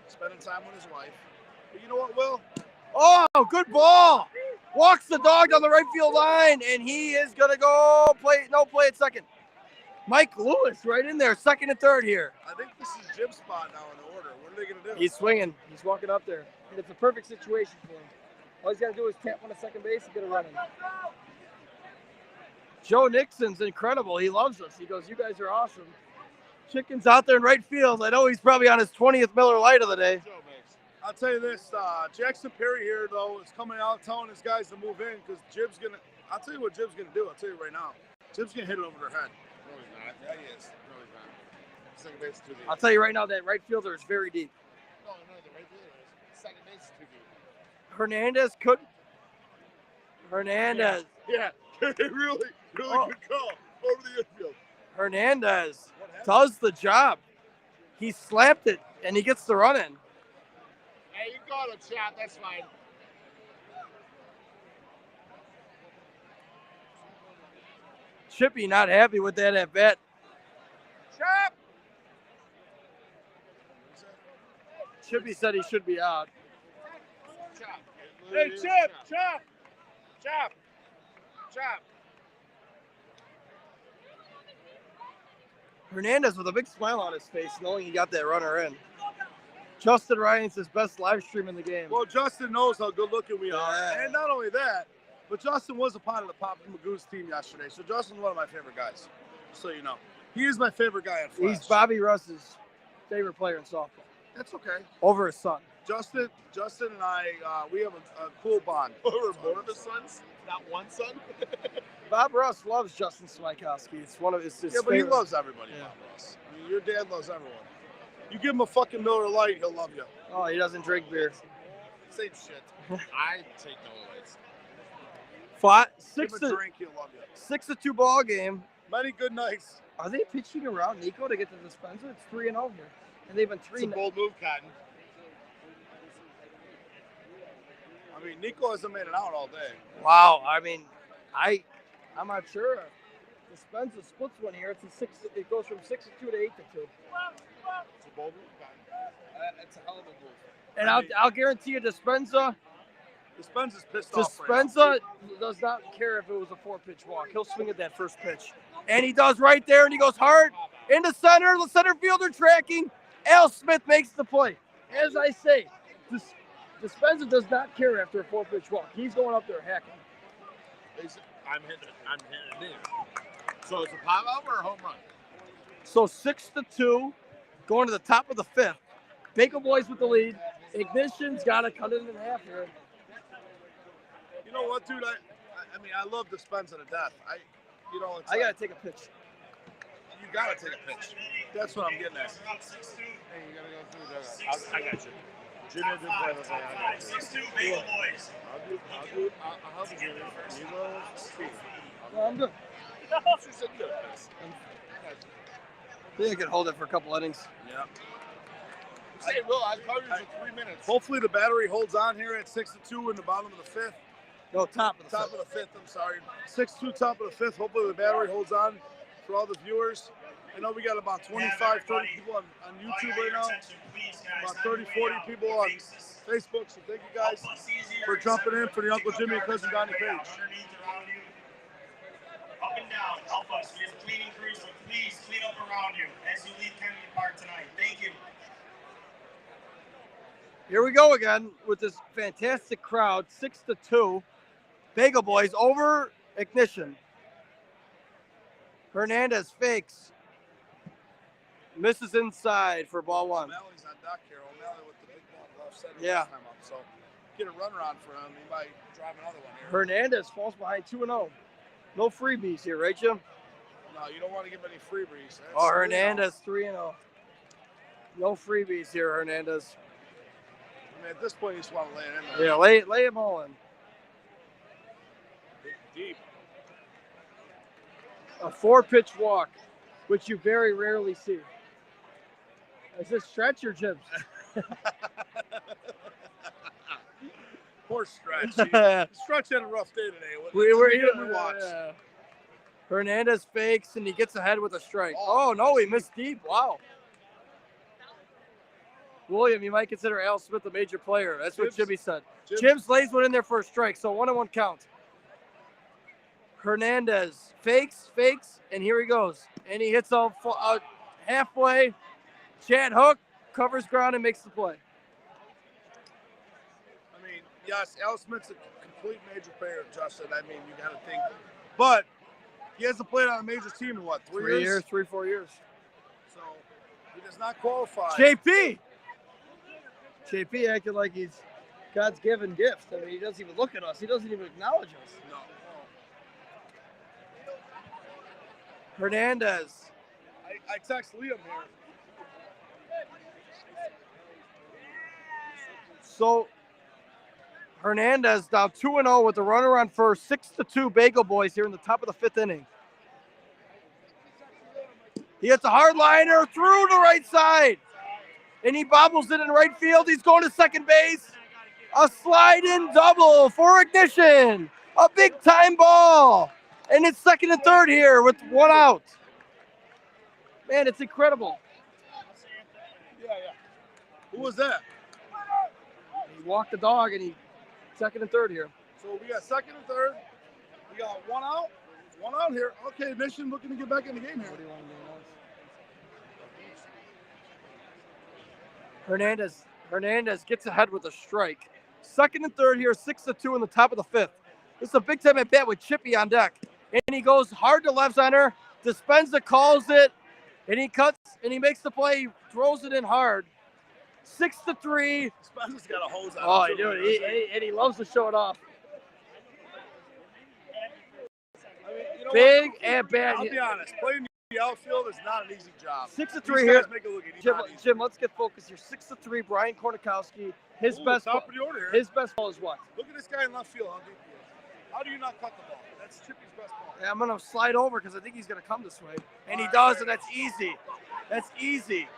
spending time with his wife. But you know what, Will? Oh, good ball! Walks the dog down the right field line, and he is gonna go play at second. Mike Lewis right in there, second and third here. I think this is Jim's spot now in the order. What are they gonna do? He's swinging. He's walking up there. And it's a perfect situation for him. All he's got to do is tap one to second base and get a run in. Joe Nixon's incredible. He loves us. He goes, "You guys are awesome." Chicken's out there in right field. I know he's probably on his 20th Miller Lite of the day. I'll tell you this, Jackson Perry here, though, is coming out telling his guys to move in because Jib's going to – I'll tell you what Jib's going to do. I'll tell you right now. Jib's going to hit it over their head. No, he's not. Yeah, he is. No, he's not. Second base is too deep. I'll tell you right now, that right fielder is very deep. No, the right fielder is. Second base is too deep. Hernandez couldn't. Hernandez. Yeah, really good call over the infield. Hernandez does the job. He slapped it, and he gets the run in. Hey, you got him, chat. That's fine. Chippy not happy with that at bat. Chop! Chippy said he should be out. Chop. Hey, Chip! Chop! Chop! Chop! Hernandez with a big smile on his face, knowing he got that runner in. Justin Ryan's his best live stream in the game. Well, Justin knows how good looking we are. Yeah. And not only that, but Justin was a part of the Papa Magoo's team yesterday. So Justin's one of my favorite guys, just so you know. He is my favorite guy at Flash. He's Bobby Russ's favorite player in softball, That's okay. over his son. Justin and I, we have a cool bond. Over more of his sons? Not one son? Bob Russ loves Justin Swikowski. It's one of his Yeah, but he favorite. loves everybody, Yeah. Bob Ross. I mean, your dad loves everyone. You give him a fucking Miller Lite, he'll love you. Oh, he doesn't drink beer. Same shit. I take no lights. Give him a drink, he'll love you. 6-2 ball game. Many good nights. Are they pitching around Nico to get to the dispenser? It's 3-0 here, and they've been It's 3. a bold move, Cotton. I mean, Nico hasn't made it out all day. Wow. I mean, I'm not sure. Dispenser splits one here. It goes from 6-2 to 8-2. It's a bold move, Cotton. It's a hell of a move. And I'll guarantee you, Dispenza pissed off right now. does not care if it was a 4-pitch walk. He'll swing at that first pitch. And he does right there, and he goes hard into center. The center fielder tracking. Al Smith makes the play. As I say, Dispenza does not care after a 4-pitch walk. He's going up there hacking. I'm hitting it in. So it's a pop out or a home run? So 6-2, going to the top of the 5th. Bagel Boyz with the lead. Ignition's got to cut it in half here. You know what, dude? I mean, I love Dispenza to death. I got to take a pitch. You got to take a pitch. That's what I'm getting at. Hey, you gotta go through the. I got you. Jimmy did play with me. I got you. 6-2 Bagel Boyz. I'll help you, Jimmy. You go speed. No, I'm good. She said good. I think I could hold it for a couple innings. Yeah. Say, Will, I've covered you for 3 minutes. Hopefully the battery holds on here at 6-2 in the bottom of the 5th. No, top of the Top 5th. of the 5th, I'm sorry. 6-2, top of the 5th. Hopefully the battery holds on for all the viewers. I know we got about 25, 30 people on YouTube right now. About 30, 40 people on Facebook. So thank you guys for jumping in for the Uncle Jimmy and Cousin Donnie page. Up and down, help us. We have cleaning crews, so please clean up around you as you leave Kennedy Park tonight. Thank you. Here we go again with this fantastic crowd, 6-2. Bagel Boyz over Ignition. Hernandez fakes. Misses inside for ball one. O'Malley's on deck here. O'Malley with the big ball left center Yeah. last time up. So get a runner on for him. He might drive another one here. Hernandez falls behind 2-0. No freebies here, right, Jim? No, you don't want to give any freebies. Oh, Hernandez 3-0. No freebies here, Hernandez. I mean, at this point, you just want to lay it in there. Yeah, lay him all in. Deep. A 4-pitch walk, which you very rarely see. Is this Stretch or Jim's? Poor Stretch. Stretch had a rough day today. We watch. Hernandez fakes and he gets ahead with a strike. Oh no, he missed deep. Wow. William, you might consider Al Smith a major player. That's what Jimmy said. Jim's lays one in there for a strike, so 1-1 count. Hernandez fakes, and here he goes. And he hits out halfway. Chad Hook covers ground and makes the play. I mean, yes, Al Smith's a complete major player, Justin. I mean, you got to think. But he hasn't played on a major team in what, 3 years? 4 years. So he does not qualify. JP acting like he's God's given gift. I mean, he doesn't even look at us. He doesn't even acknowledge us. No. Hernandez. I text Liam here. So Hernandez down 2-0 with the runner on first, 6-2 Bagel Boys here in the top of the 5th inning. He hits a hard liner through the right side, and he bobbles it in right field. He's going to second base. A slide-in double for Igngiton. A big-time ball. And it's second and third here with 1 out. Man, it's incredible. Yeah. Who was that? He walked the dog, and he second and third here. So we got second and third. We got 1 out. 1 out here. Okay, Mission looking to get back in the game here. What do you want to do next? Hernandez gets ahead with a strike. Second and third here, 6-2 in the top of the 5th. This is a big time at bat with Chippy on deck. And he goes hard to left center. Dispenza calls it, and he cuts, and he makes the play. He throws it in hard. 6-3. Dispenza's got a hose on. Oh, he does. And he loves to show it off. I mean, you know Big what? at bat. I'll be honest. Playing the outfield is not an easy job. 6-3 here. Make it look easy. Jim, let's get focused here. 6-3. Brian Kornikowski. His best top of the order here. His best ball is what? Look at this guy in left field. How do you not cut the ball? That's Chippy's best ball. Yeah, I'm gonna slide over because I think he's gonna come this way, and he does, and that's easy. That's easy.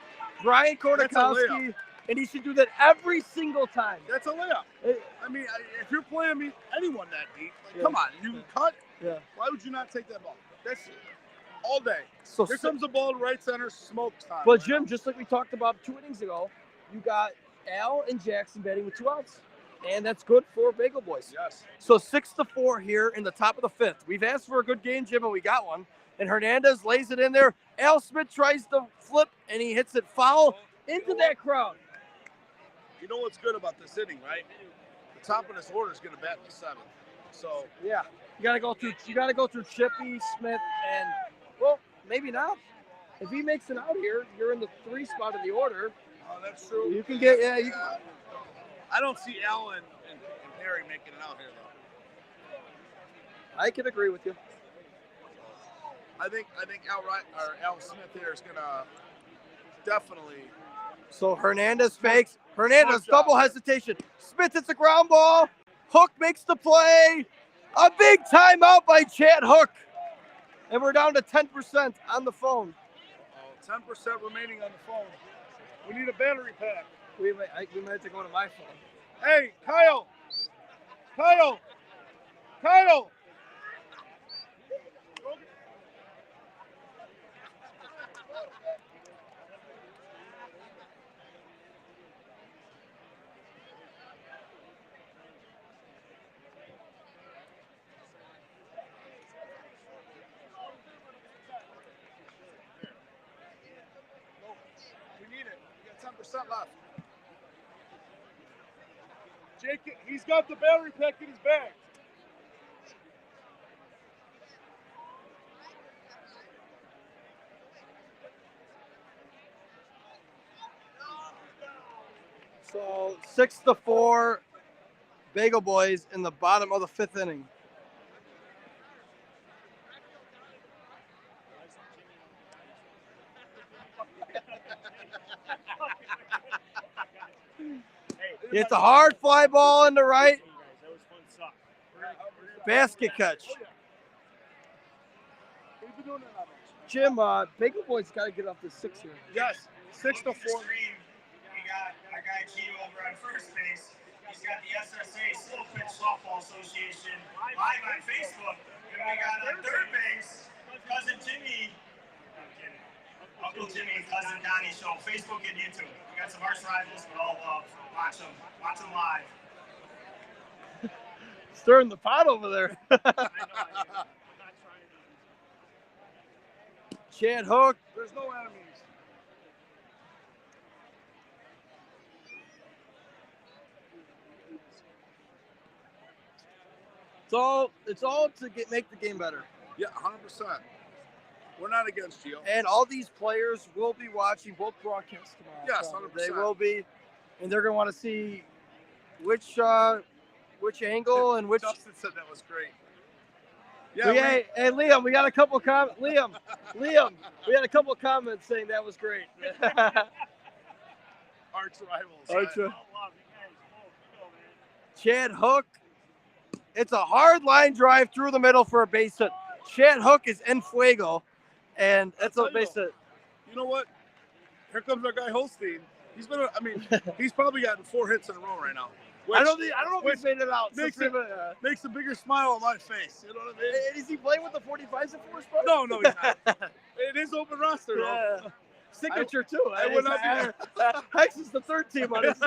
Brian Kornikowski, and he should do that every single time. That's a layup. I mean, if you're playing anyone that deep, come on, you can cut. Yeah. Why would you not take that ball? That's all day. So here comes the ball to right center, smoke time. But Jim, just like we talked about 2 innings ago, you got Al and Jackson batting with 2 outs. And that's good for Bagel Boys. Yes. So 6-4 here in the top of the 5th. We've asked for a good game, Jim, and we got one. And Hernandez lays it in there. Al Smith tries to flip, and he hits it foul into that crowd. You know what's good about this inning, right? The top of this order is going to bat in the 7th. So yeah, you got to go through Chippy, Smith, and well, maybe not. If he makes it out here, you're in the 3 spot of the order. Oh, that's true. You can get I don't see Al and Harry making it out here, though. I can agree with you. I think Al Smith here is gonna definitely. So Hernandez fakes. Hernandez double hesitation. Smith hits a ground ball. Hook makes the play. A big timeout by Chad Hook. And we're down to 10% on the phone. 10% remaining on the phone. We need a battery pack. We might have to go to my phone. Hey, Kyle! We need it. We got 10% left. Jake, he's got the battery pack in his bag. 6-4 Bagel Boys in the bottom of the 5th inning. It's a hard fly ball into right. Basket catch. Jim, Bagel Boys got to get off the 6 here. Yes, 6-4. We got our guy Gio over on first base. He's got the SSA Slow Pitch Softball Association live on Facebook. And we got on third base, cousin Jimmy, Uncle Jimmy and cousin Donnie show, Facebook and YouTube. We got some arch rivals, but all love. Watch them live. Stirring the pot over there. Chad Hook. There's no enemies. It's all to make the game better. Yeah, 100%. We're not against you. And all these players will be watching both broadcasts tomorrow. Yes, so 100%. They will be, and they're going to want to see which angle and which. Justin said that was great. Yeah, hey, Liam, we got a couple comments. Liam, we had a couple comments saying that was great. Arch rivals. Arch- Chad Hook. It's a hard line drive through the middle for a base hit. Chad Hook is en fuego, and it's a base hit. You know what? Here comes our guy Holstein. He's been. He's probably gotten 4 hits in a row right now. I don't know if he's made it out. Makes a bigger smile on my face. You know what I mean? Is he playing with the 45s at first? No, he's not. It is open roster, though. Yeah. Signature, too. I would not be Hex is the 3rd team on his.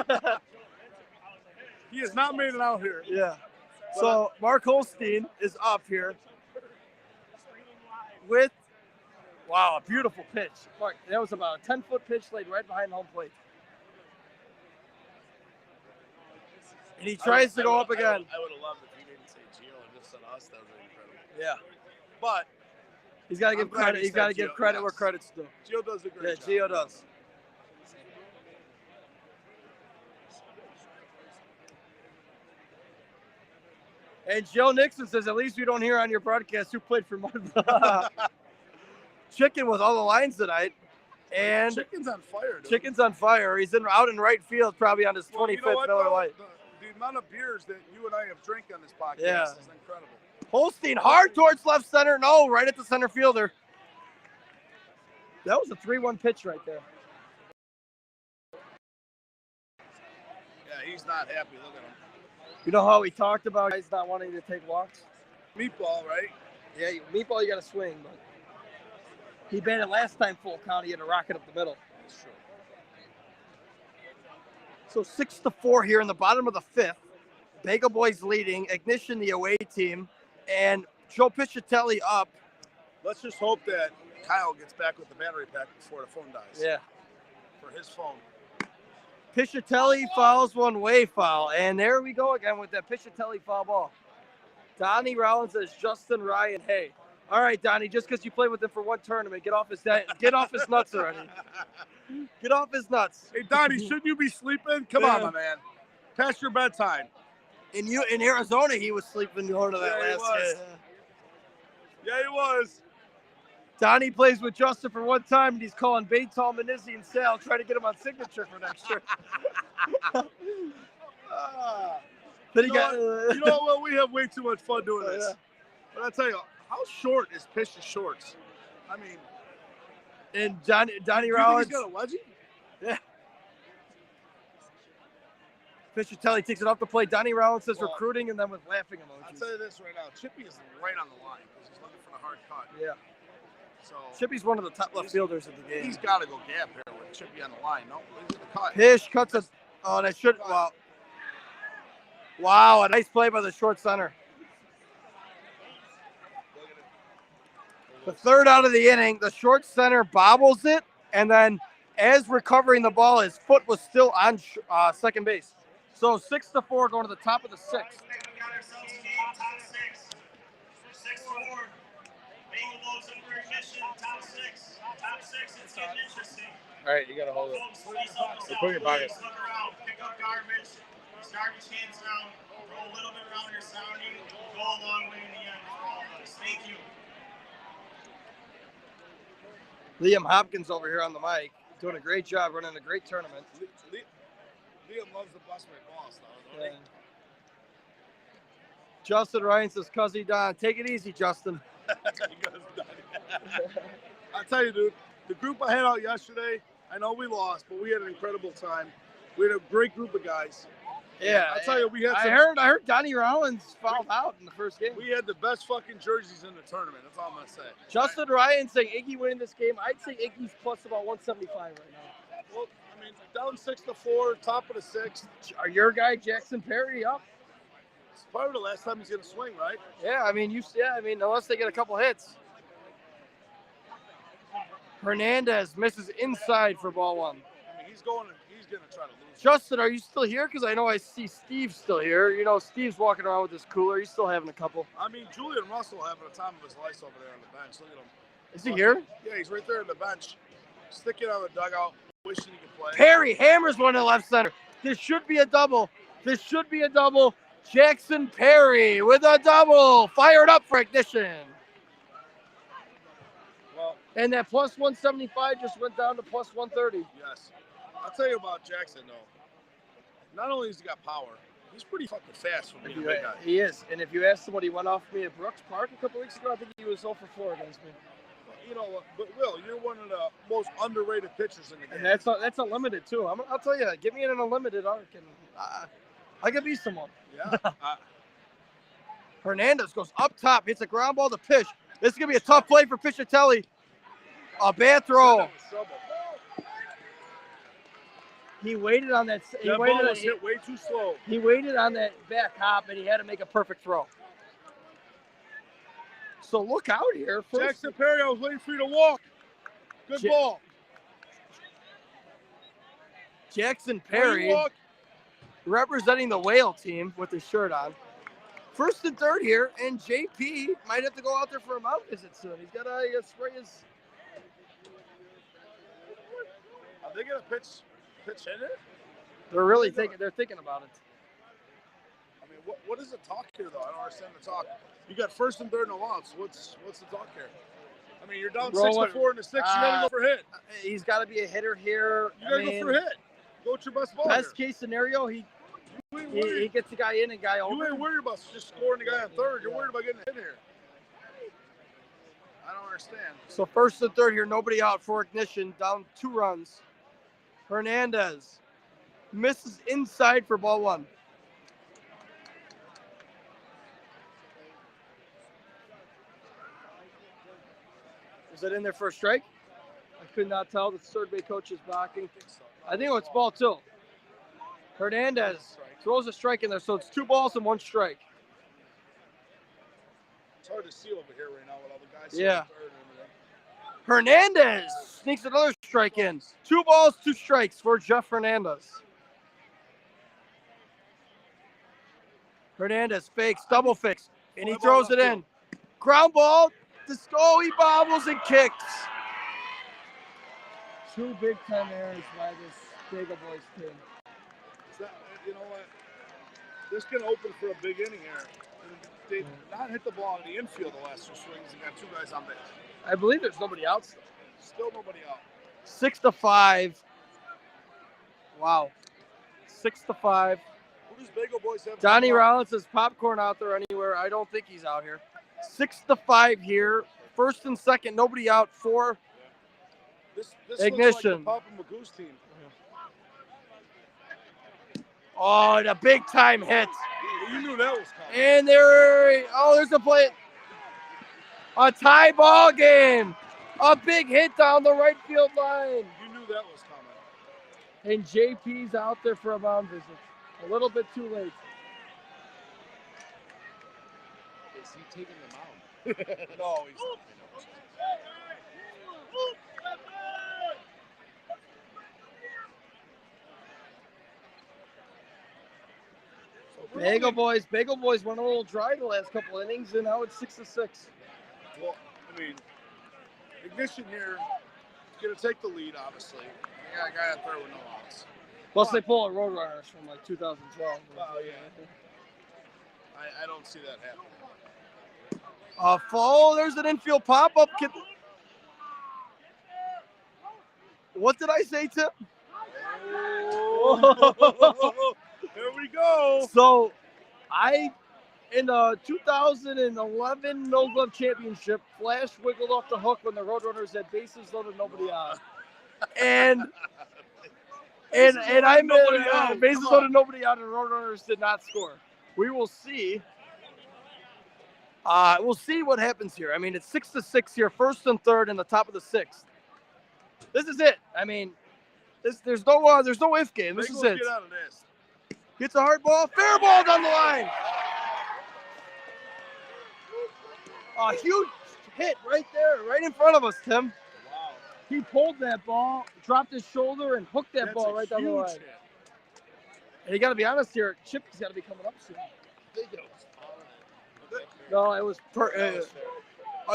He has not made it out here. Yeah. So Mark Holstein is up here with, wow, a beautiful pitch. Mark, that was about a 10-foot pitch laid right behind home plate. And he tries to go up again. I would have loved if he didn't say Gio and just said us. That would be incredible. Yeah. But he's got to give credit. He's got to give credit where credit's due. Gio does a great job. Yeah, Gio does. And Joe Nixon says, at least we don't hear on your broadcast who played for Mudville. Chicken with all the lines tonight. And Chicken's on fire, dude. Chicken's on fire. He's out in right field, probably on his 25th Miller Lite. The amount of beers that you and I have drank on this podcast is incredible. Holstein hard towards left center. No, right at the center fielder. That was a 3-1 pitch right there. Yeah, he's not happy. Look at him. You know how we talked about guys not wanting to take walks? Meatball, right? Yeah, Meatball, you got to swing. But he batted last time full count. He had a rocket up the middle. That's true. So 6-4 here in the bottom of the 5th. Bagel Boys leading. Igngiton, the away team. And Joe Piscitelli up. Let's just hope that Kyle gets back with the battery pack before the phone dies. Yeah. For his phone. Piscitelli fouls one way foul. And there we go again with that Piscitelli foul ball. Donnie Rollins says Justin Ryan, hey. All right, Donnie, just because you played with him for one tournament, get off his nuts already. Get off his nuts. Hey, Donnie, shouldn't you be sleeping? Come on, my man. Past your bedtime. In Arizona, he was sleeping going to that last game. Yeah, he was. Donnie plays with Justin for one time, and he's calling Baytal, Manizzi, and Sal, trying to get him on signature for next year. You know what? We have way too much fun doing this. Yeah. But I tell you, how short is Pish's shorts? I mean, and Donnie Rollins. He's got a wedgie? Yeah. Piscitelli takes it off the plate. Donnie Rollins says recruiting, and then with laughing emojis. I'll tell you this right now. Chippy is right on the line because he's looking for the hard cut. Yeah. So Chippy's one of the top left fielders of the game. He's got to go gap here with Chippy on the line. No, he's in the cut. Pish cuts a. Oh, that should. Wow, a nice play by the short center. The 3rd out of the inning, the short center bobbles it, and then as recovering the ball, his foot was still on second base. So 6-4 going to the top of the 6th. We got ourselves a game, top 6. 6-4. Bagel Boys under Igngiton, top 6. Top 6, it's getting interesting. All right, you gotta hold it. Folks, please help us out. Put it in your pocket. Please look around, pick up garbage, these garbage cans down, throw a little bit around your surrounding. Will go a long way in the end for all of us. Thank you. Liam Hopkins over here on the mic, doing a great job, running a great tournament. Liam loves the bus my boss, though, don't he? Justin Ryan says, "Cuzzy Don, take it easy, Justin." I tell you, dude, the group I had out yesterday, I know we lost, but we had an incredible time. We had a great group of guys. Yeah, I tell you, we had. I heard Donnie Rollins fouled out in the first game. We had the best fucking jerseys in the tournament. That's all I'm gonna say. Justin Ryan saying Iggy winning this game. I'd say Iggy's plus about 175 right now. Well, I mean, down 6-4, top of the sixth. Are your guy Jackson Perry up? It's probably the last time he's gonna swing, right? Yeah, I mean, unless they get a couple hits. Hernandez misses inside for ball one. I mean, he's gonna try to lose. Justin, are you still here? Because I know I see Steve still here. You know, Steve's walking around with his cooler. He's still having a couple. I mean, Julian Russell having a time of his life over there on the bench. Look at him. Is he here? Yeah, he's right there on the bench, sticking on the dugout, wishing he could play. Perry hammers one to left center. This should be a double. Jackson Perry with a double. Fired up for Ignition. Well, And that plus 175 just went down to plus 130. yes. I'll tell you about Jackson, though. Not only has he got power, he's pretty fucking fast for being a big guy. He is. And if you asked him what he went off me at Brooks Park a couple weeks ago, I think he was 0 for 4 against me. You know what? But Will, you're one of the most underrated pitchers in the game. And that's unlimited too. I'll tell you, get me in an unlimited arc, and I could be someone. Yeah. Hernandez goes up top, hits a ground ball to Pish. This is gonna be a tough play for Pichatelli. A bad throw. He waited on that. That ball was hit way too slow. He waited on that back hop, and he had to make a perfect throw. So look out here. Jackson Perry, I was waiting for you to walk. Good ball. Jackson Perry representing the Whale team with his shirt on. First and third here, and JP might have to go out there for a mound visit soon. He's got to spray his. Are they gonna pitch in it? They're thinking about it. I mean, what is the talk here though? I don't understand the talk. You got first and third no outs. What's the talk here? I mean, you're down 6-4 in the sixth. You gotta go for a hit. He's got to be a hitter here. You gotta go for a hit. Go with your best ball. Best case scenario, he gets the guy in and guy over. You ain't worried about just scoring the guy on third. You're worried about getting a hit here. I don't understand. So first and third here, nobody out for Ignition, down 2 runs. Hernandez misses inside for ball one. Is it in there for a strike? I could not tell. The third base coach is blocking. I think it's ball 2. Hernandez throws a strike in there, so it's 2 balls and 1 strike. It's hard to see over here right now with all the guys. Yeah. Third and Hernandez sneaks another strike in. 2 balls, 2 strikes for Jeff Hernandez. Hernandez fakes, double fakes, and he throws it in. Ground ball. He bobbles and kicks. 2 big-time errors by this Bagel Boyz team. you know what? This can open for a big inning here. They did not hit the ball in the infield the last 2 swings. They got 2 guys on base. I believe there's nobody out still. Still nobody out. 6-5. Wow. 6-5. Who does Bagel Boyz have? Donnie Rollins says popcorn out there anywhere. I don't think he's out here. 6-5 here. First and second, nobody out. 4. This Ignition. looks like the Papa Magoo's team. Oh, and a big time hit. You knew that was coming. And there's a play. A tie ball game. A big hit down the right field line. You knew that was coming. And JP's out there for a mound visit. A little bit too late. Is he taking the mound? No, he's not. Bagel Boyz went a little dry the last couple innings, and now it's 6-6. Well, I mean, Ignition here, Gonna take the lead, obviously. They got a guy at third with no outs. Plus, they pull a Roadrunners from like 2012. Well, yeah. I don't see that happening. Oh, there's an infield pop-up. What did I say, Tim? Oh, there we go. So, in the 2011 No Glove Championship, Flash wiggled off the hook when the Roadrunners had bases loaded, nobody on. And I made bases loaded, nobody out, and the Roadrunners did not score. We will see. We'll see what happens here. I mean, it's 6-6 here, first and third in the top of the sixth. This is it. I mean, there's no if game. This is it. Get out of this. Gets a hard ball, fair ball down the line. A huge hit right there, right in front of us, Tim. Wow. He pulled that ball, dropped his shoulder, and hooked that ball right down the line. Hit. And you got to be honest here, Chippy's got to be coming up soon. No, it was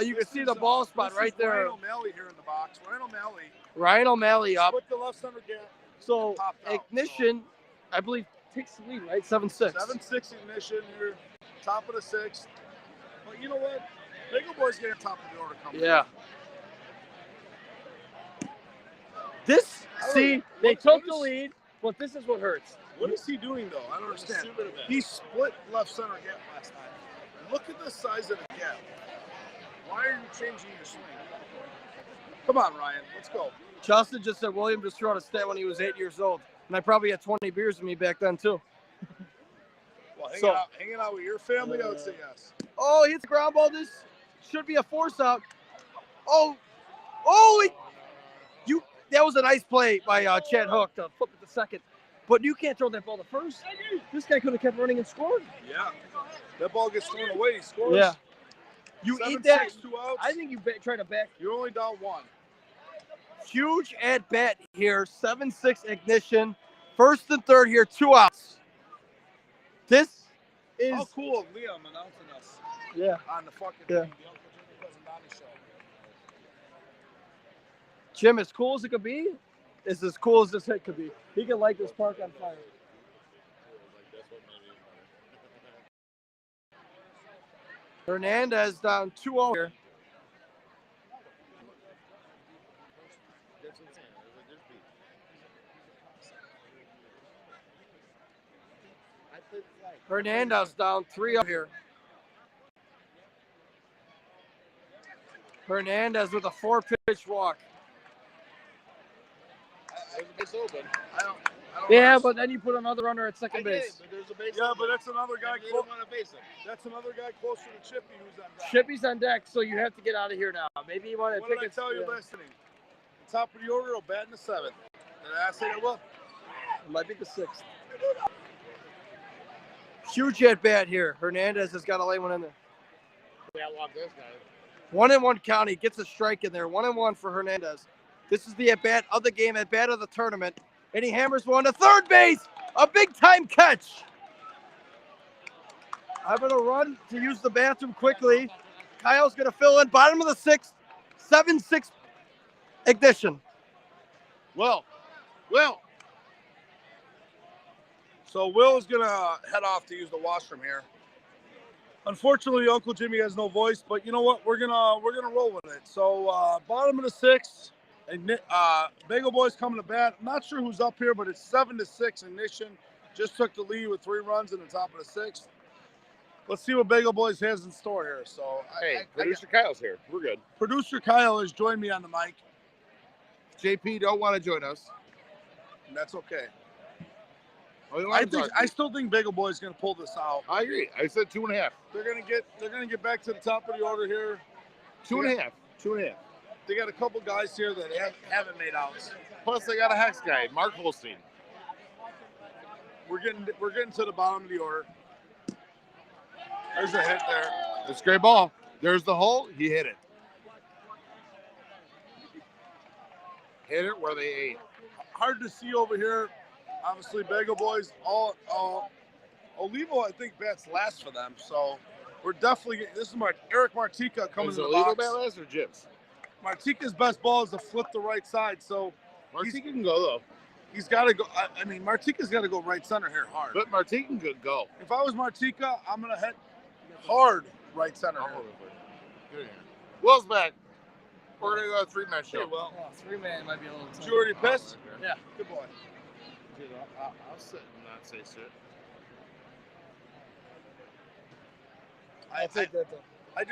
you can see the ball spot right there. Ryan O'Malley here in the box. Ryan O'Malley up. Put the left center gap. So Igngiton, I believe, takes the lead, right? 7-6. 7-6 Ignition here, top of the sixth. But you know what? Bagel Boyz getting top of the order coming. Yeah. They took the lead, but this is what hurts. What is he doing though? I don't understand. He split left center gap last time. Look at the size of the gap. Why are you changing your swing? Come on, Ryan. Let's go. Justin just said William just threw out a stat when he was 8 years old. And I probably had 20 beers with me back then, too. Well, hanging out with your family, I would say yes. Oh, he hits the ground ball. This should be a force out. That was a nice play by Chad Hook to flip it to second. But you can't throw that ball to first. This guy could have kept running and scored. Yeah. That ball gets thrown away. He scores. Yeah. You eat that. 7-6, 2 outs. I think you try to back. You're only down 1. Huge at bat here. 7-6 Ignition. First and third here. 2 outs. This is. How cool of Liam announcing us. Yeah. On the fucking Yeah. thing, the Uncle Jimmy Cousin Donnie show. Jim, as cool as it could be, is as cool as this hit could be. He can light this park on fire. Hernandez down 2-0 here. Hernandez down 3-0 here. Hernandez with a 4-pitch walk. There's a base open. I don't Yeah, but then you put another runner at second base. But there's a base Yeah, open. but that's another guy. They don't want to face him. That's another guy closer to Chippy who's on deck. Chippy's on deck, so you have to get out of here now. Maybe you want to What take did I it. tell you listening? The top of the order will bat in the 7th. Did I say that well? It might be the 6th. Huge at bat here. Hernandez has got to lay one in there. We outwalk this guy. 1-1 count. He gets a strike in there. 1-1 for Hernandez. This is the at bat of the game, at bat of the tournament. And he hammers one to third base. A big time catch. I'm going to run to use the bathroom quickly. Kyle's going to fill in. Bottom of the 6th. 7-6 Ignition. Will. So Will is gonna head off to use the washroom here. Unfortunately, Uncle Jimmy has no voice, but you know what? We're gonna roll with it. So bottom of the 6th, and Bagel Boyz coming to bat. I'm not sure who's up here, but it's 7-6 Ignition. Just took the lead with 3 runs in the top of the 6th. Let's see what Bagel Boyz has in store here. So Producer Kyle's here. We're good. Producer Kyle has joined me on the mic. JP don't want to join us. And that's okay. Oh, I still think Bagel Boyz is gonna pull this out. I agree. I said 2.5. They're gonna get back to the top of the order here. 2.5. 2.5. They got a couple guys here that haven't made outs. Plus, they got a hex guy, Mark Holstein. We're getting to the bottom of the order. There's a hit there. It's a great ball. There's the hole. He hit it. Hit it where they ate. Hard to see over here. Obviously, Bagel Boyz. Olivo, I think, bats last for them. So we're definitely. This is Eric Martica coming Is to it the Olivo box. bat last or Jibs? Martika's best ball is to flip the right side, so Martika can go though. he's got to go. I mean, Martika's got to go right center here hard. But Martika could go. If I was Martika, I'm gonna hit hard right center. I'll Here. hold it for you. Get in here. Will's back. We're gonna go a 3-man show. Hey, well, Oh, 3-man might be a little tough. did you already piss? Yeah. Good boy. Dude, I'll sit and not say shit. I'll take that though. I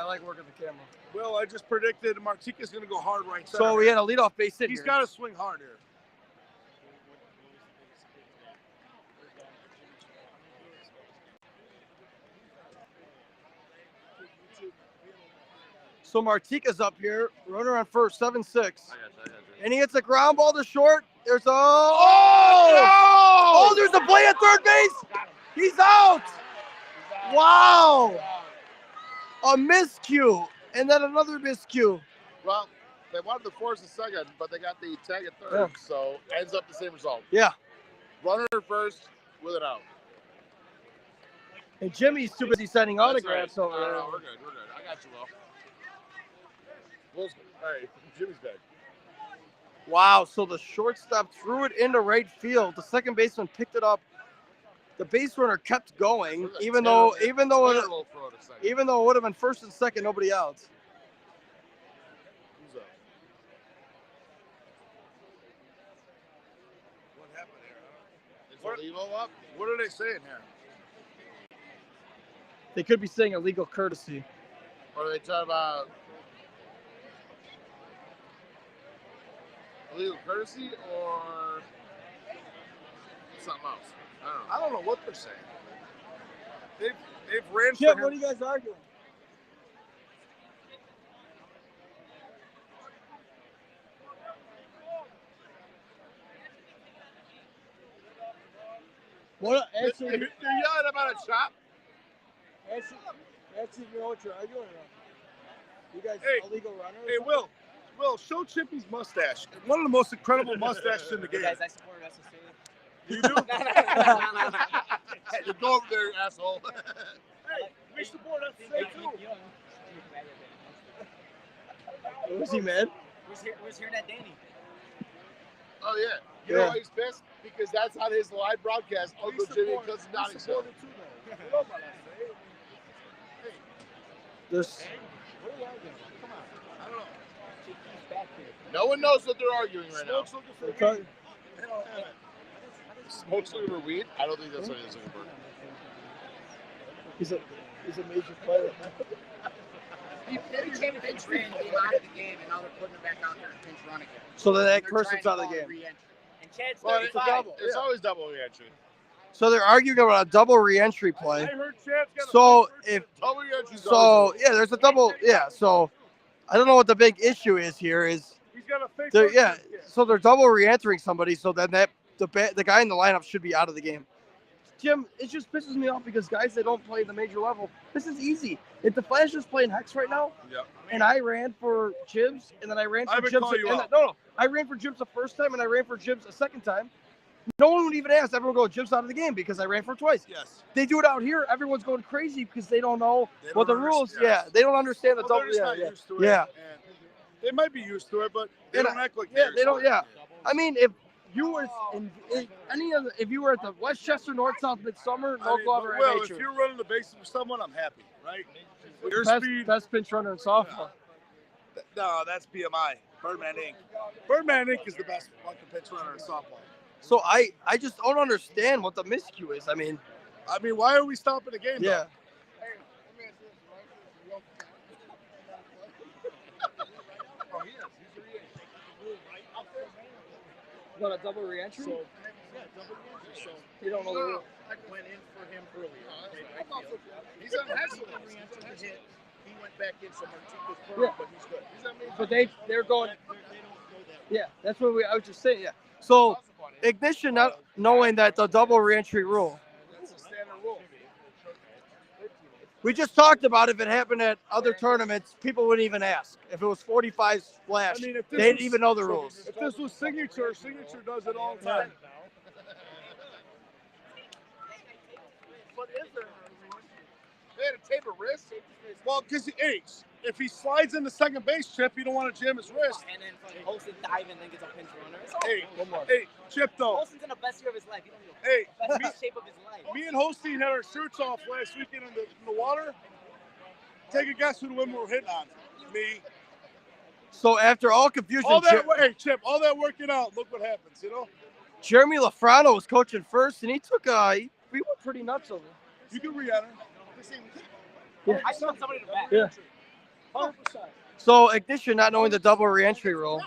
like working the camera. Well, I just predicted Martika's gonna go hard right center. So we had a leadoff base hit He's here. got to swing hard here. So Martika's up here, runner on first, 7-6. I got you. And he hits a ground ball to short. There's a Oh! there's a play at third base. He's out. Wow. A miscue. And then another miscue. Well, they wanted to force a second, but they got the tag at third, so ends up the same result. Yeah. Runner first with it out. And Jimmy's too busy signing autographs That's over right. there. No, we're good. We're good. I got you, Will. Will's good. All right, Jimmy's back. Wow, so the shortstop threw it into right field. The second baseman picked it up. The base runner kept going, even though it would have been first and second, nobody out. Who's up? What happened here? Is Olivo up? What are they saying here? They could be saying illegal courtesy. Or are they talking about illegal courtesy or something else? I don't know what they're saying. They've ran Chip, for what him. are you guys arguing? What? Actually, You're yelling about a chop? actually, you know what you're arguing about? You guys Hey, illegal runner? Hey, Will, show Chippy's mustache. One of the most incredible mustaches in the game. Guys, I support SSC. You do? You go over there, asshole. Hey, we support SSA too. Was he mad? Where's here that Danny? Oh, yeah. You know why he's pissed? Because that's on his live broadcast. Uncle Jimmy and Cousin Donnie show. There's I don't know. No one knows what they're arguing right now. Smoke's looking for weed. They don't have it. Smoke's looking for weed? I don't think that's what he's looking for. he's a major player. He pinch ran, came out of the game, and now they're putting him back out there and pinch run again. So then that They're person's trying out to of the call game. re-entry. And Chad's Well, 35. it's always double reentry. So they're arguing about a double re-entry play. I heard Chad's got a So first if Double reentry. there's a double. Yeah. So I don't know what the big issue is here. Is He's got a fake. they're, first yeah. pitch. So they're double re-entering somebody. So then the guy in the lineup should be out of the game. Jim, it just pisses me off because guys that don't play the major level, this is easy. If the Flash is playing Hex right now, Yep. and I ran for Jibs, and then I ran for I would Jibs. call you out. No, I ran for Jibs the first time, and I ran for Jibs a second time. No one would even ask. Everyone would go, Jibs out of the game because I ran for him twice. Yes. They do it out here. Everyone's going crazy because they don't know They what don't the rules. understand, yes. Yeah, they don't understand the Well, double. they're just Yeah, not used to it. yeah. And they might be used to it, but they And don't act like yeah, they're they don't. used to Yeah, it. I mean, if you were if you were at the Westchester North South Midsummer, I no mean, glove but or Will, if amateur. you're running the bases for someone, I'm happy, right? Your Best, speed. best pinch runner in softball. No, that's BMI. Birdman Inc. Birdman Inc. is the best fucking pitch runner in softball. So I just don't understand what the miscue is. I mean, why are we stopping the game? yeah. What, a double re-entry? So, yeah, double re-entry. So, You don't know the rule. I went in for him earlier. Played right field. He's on Double re-entry to hit. He went back in, so Martika's Yeah. first, but he's good. He's on But they're going. They don't go that way. Yeah, that's what I was just saying. Yeah. So Igngiton not knowing that the double re-entry rule. That's a standard rule. We just talked about if it happened at other tournaments, people wouldn't even ask. If it was 45 splash, I mean, if this they didn't was- even know the rules. If this was signature does it all the time. But is there? They had a tape of wrist. Well, because if he slides into second base, Chip, you don't want to jam his wrist. And then fucking Olsen dive and then gets a pinch runner. It's Hey, One more. hey, Chip, though. Olsen's in the best year of his life. You don't know. Hey, Best shape of his life. me and Holstein had our shirts off last weekend in the water. Take a guess who the women were hitting on. Me. So after all confusion, All that, hey, Chip, all that working out, look what happens, you know? Jeremy Lafrano was coaching first, and he took he went pretty nuts over. You can re-enter. Yeah. I just want somebody to bat. Yeah. 100%. So Igngiton, not knowing the double reentry rule.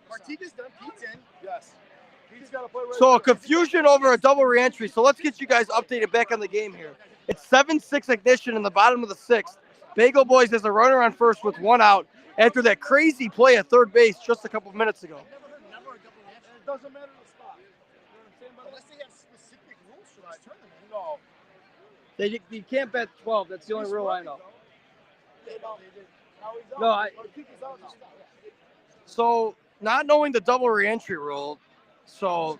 Martinez done. Pete's in. Yes. He's got to play right So there. confusion over a double reentry. So let's get you guys updated back on the game here. It's 7-6 Igngiton in the bottom of the sixth. Bagel Boyz has a runner on first with one out after that crazy play at third base just a couple minutes ago. It doesn't matter the spot. You know what I'm saying? Unless they have specific rules for this tournament. No. You can't bet 12. That's the only rule I know. Now he's out. No, Martinez out now. So not knowing the double reentry rule, so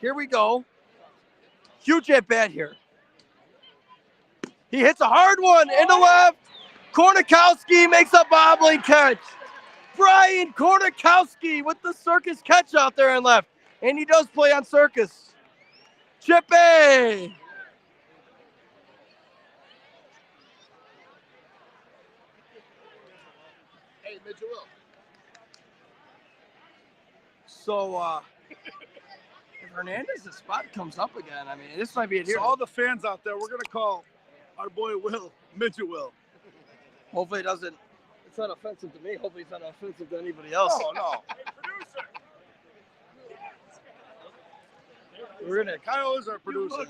here we go. Huge at bat here. He hits a hard one into left. Kornikowski makes a bobbling catch. Brian Kornikowski with the circus catch out there in left. And he does play on circus. Chippy. Hey, Mitchell Will. So if Hernandez's spot comes up again, I mean, this might be it here. So all the fans out there, we're going to call our boy Will, Midget Will. Hopefully it doesn't. It's not offensive to me. Hopefully it's not offensive to anybody else. No. We're gonna. Kyle is our producer.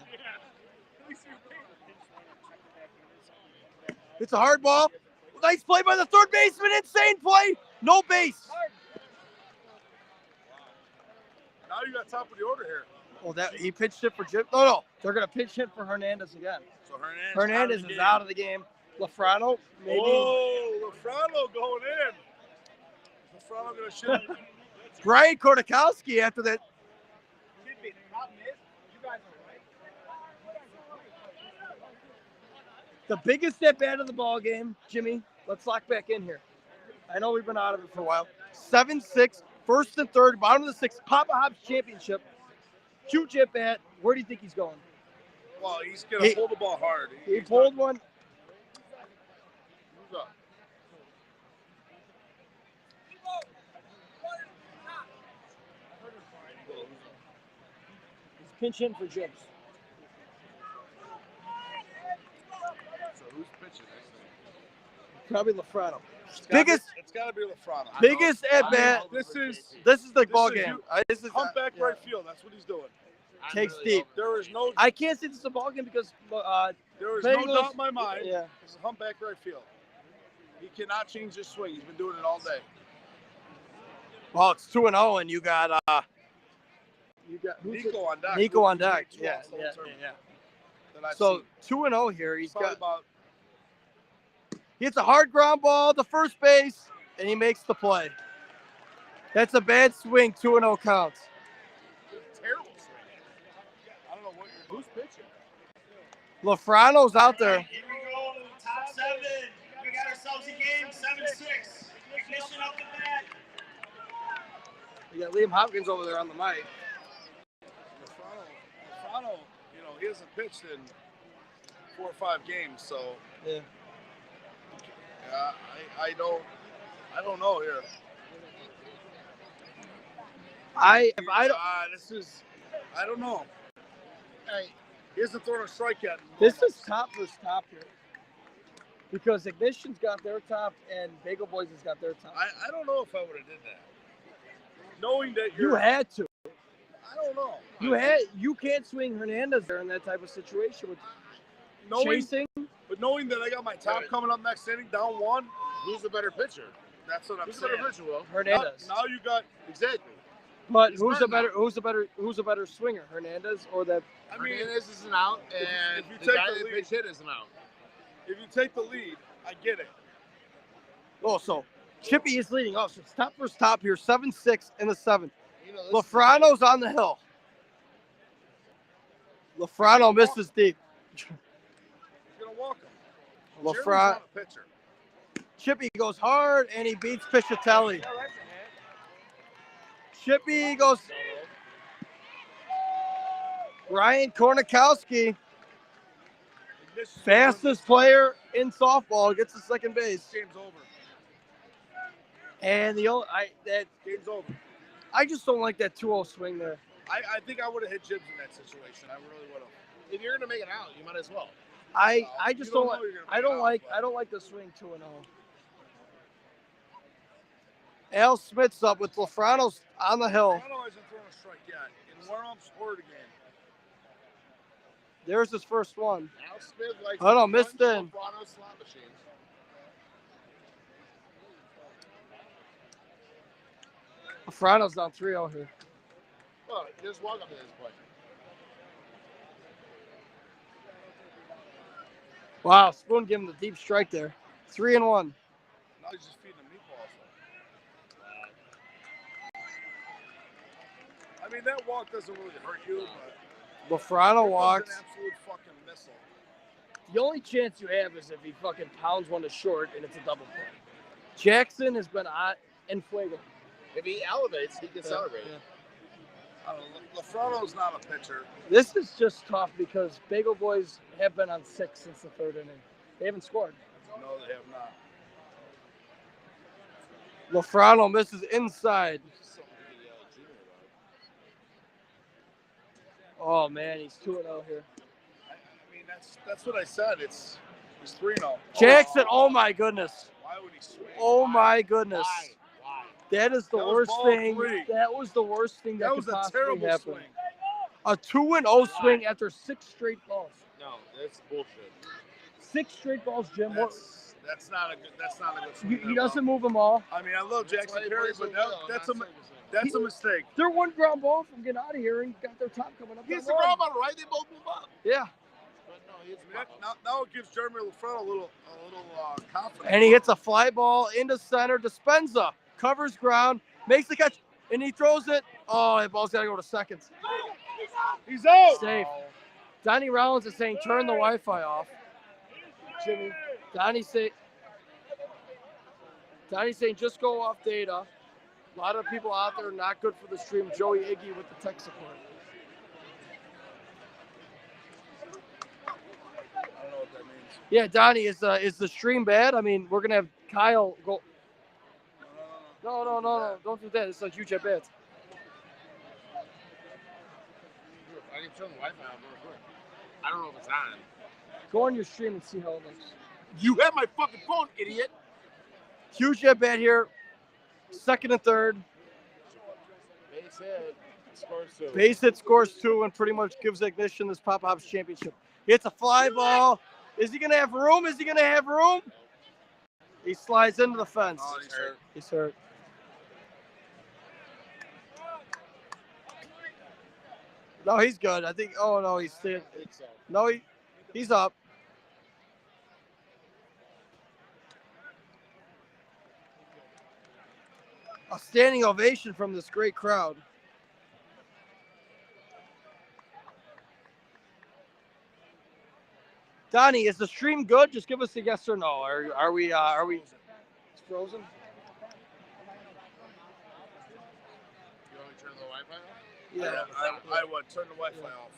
It's a hard ball. Nice play by the third baseman. Insane play. No base. Now you got top of the order here. Oh, that he pitched it for Jim. No. They're gonna pitch hit for Hernandez again. So Hernandez is out of the game. Lafrano, maybe. Oh, Lafrano going in. Lafrano going to shit. Brian Kornikowski after that. The problem is, you guys are right. The biggest at bat of the ball game, Jimmy. Let's lock back in here. I know we've been out of it for a while. 7-6, first and third, bottom of the sixth, Papa Hops championship. Huge at bat. Where do you think he's going? Well, he's going to pull the ball hard. He pulled one. Who's up? He's pinch in for Jibs. So who's pitching next? Probably Lafrano. It's got to be Lafrano. Biggest at bat. This is the ball is game. This is humpback right field. That's what he's doing. Takes deep. There is no. I can't say this is a ball game because There is Bagels- no doubt in my mind. yeah. It's a humpback right field. He cannot change his swing. He's been doing it all day. Well, it's 2-0, and you got who's Nico on deck. Nico on deck. Who's Yeah. also tournament that I've So seen. 2-0 here. He's Probably got. about He hits a hard ground ball to first base, and he makes the play. That's a bad swing. 2-0 counts. terrible swing. I don't know who's pitching. Lafrano's out there. Here we go, top 7. We got ourselves a game, 7-6. Ignition up the bat. You got Liam Hopkins over there on the mic. Lafrano, he hasn't pitched in 4 or 5 games, so Yeah. I don't know here. I don't know. Hey, he hasn't thrown a strike yet. This is top versus top here. Because Ignition's got their top and Bagel Boyz has got their top. I don't know if I would have did that. Knowing that You had to. I don't know. You can't swing Hernandez there in that type of situation with Knowing, chasing. but knowing that I got my top coming up next inning, down 1, Who's the better pitcher? that's what I'm Who's the saying. better pitcher, Will? Hernandez. Now you got Exactly. But He's who's better a better swinger, Hernandez or that? I mean, Hernandez is an out, and if you the take guy the that lead- pitch hit is an out. if you take the lead, I get it. Oh, so Chippy is leading. Oh, so it's top versus top here. 7-6 in the 7th. You know, Lafrano's on the hill. Lafrano misses deep. He's walk him. Jeremy's LaFront. not a pitcher. Chippy goes hard, and he beats Piscitelli. Chippy goes. Ryan Kornikowski, fastest player in softball, gets to second base. Game's over. And Game's over. I just don't like that 2-0 swing there. I think I would have hit Jibs in that situation. I really would have. If you're gonna make it out, you might as well. I just don't like. know you're gonna I make don't it out, like. but- I don't like the swing 2-0. Al Smith's up with Lafrano's on the hill. Toronto hasn't thrown a strike yet. And Warren scored again. There's his first one. Al Smith likes Oh, no, missed in. Soprano slot machines. Lafrano's down 3-0 here. Well, just walk up to this play. Wow, Spoon giving him the deep strike there. 3-1. Now he's just feeding him meatballs. I mean, that walk doesn't really hurt you, but Lafrano it was walks. an absolute fucking missile. The only chance you have is if he fucking pounds one to short and it's a double play. Jackson has been en fuego. If he elevates, he can celebrate. I don't know. Lafrano's not a pitcher. This is just tough because Bagel Boys have been on 6 since the 3rd inning. They haven't scored. No, they have not. Lafrano misses inside. Oh man, he's 2-0 here. I mean, that's what I said. He's 3-0. Jackson, oh my goodness. Why would he swing? Oh my goodness. Why? That is the That was worst ball thing. 3. That was the worst thing that That could was a possibly terrible happen. swing. A 2-0 swing after 6 straight balls. No, that's bullshit. 6 straight balls, Jim. That's not a good swing. He doesn't move them all. I mean, I love Jackson Perry, but that's a mistake. They're one ground ball from getting out of here and got their top coming up. He's the the run. ground ball, right? They both move up. Yeah. But no, he's Now it gives Jeremy Lafrano a little confidence. And he hits a fly ball into center. Dispenza covers ground, makes the catch, and he throws it. Oh, that ball's got to go to second. He's out. Safe. Donnie Rollins is saying turn the Wi-Fi off. Jimmy. Donnie's saying just go off data. A lot of people out there not good for the stream. Joey Iggy with the tech support. I don't know what that means. Yeah, Donnie, is the stream bad? I mean, we're gonna have Kyle go. No, don't do that. It's a huge at bat. I can turn the Wi-Fi on real quick. I don't know if it's on. Go on your stream and see how it looks. You have my fucking phone, idiot. Huge at bat here. 2nd and 3rd. Base hit. Scores 2. Base hit, scores 2, and pretty much gives Igngiton this Pop Hops championship. It's a fly ball. Is he gonna have room? He slides into the fence. Oh, he's hurt. He's hurt. No, he's good. I think. Oh no, he's still. I think so. No, he's up. A standing ovation from this great crowd. Donnie, is the stream good? Just give us a yes or no. Are we? It's frozen. You want me to turn the Wi-Fi on? Yeah. I would turn the Wi-Fi off.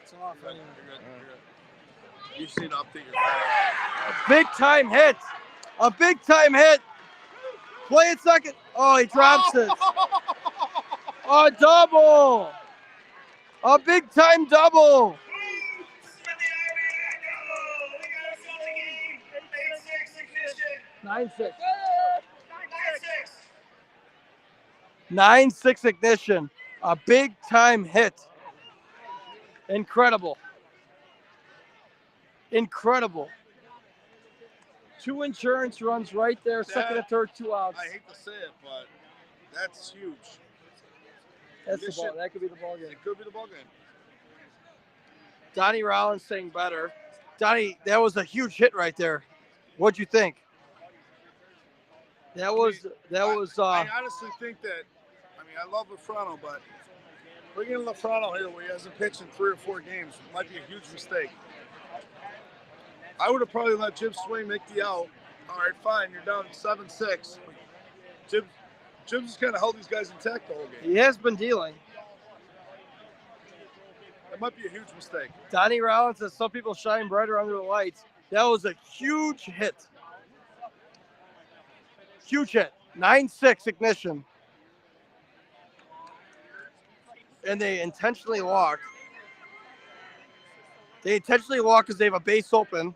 It's off. You're good. You just need to update your phone. Big time hit. A big time hit. Play it second. Oh, he drops it. A double. A big time double. 9-6. 9-6 Ignition. A big time hit. Incredible. 2 insurance runs right there. 2nd and 3rd, 2 outs. I hate to say it, but that's huge. That's the ball. That could be the ball game. It could be the ball game. Donnie Rollins saying better. Donnie, that was a huge hit right there. What'd you think? That was. I honestly think that I mean, I love Lafrano, but bringing in Lafrano here where he hasn't pitched in 3 or 4 games might be a huge mistake. I would have probably let Jim Swain make the out. All right, fine, you're down 7-6. Jim's just kind of held these guys intact the whole game. He has been dealing. That might be a huge mistake. Donnie Rollins says some people shine brighter under the lights. That was a huge hit. Huge hit. 9-6 Ignition. And they intentionally walk. They intentionally walk because they have a base open.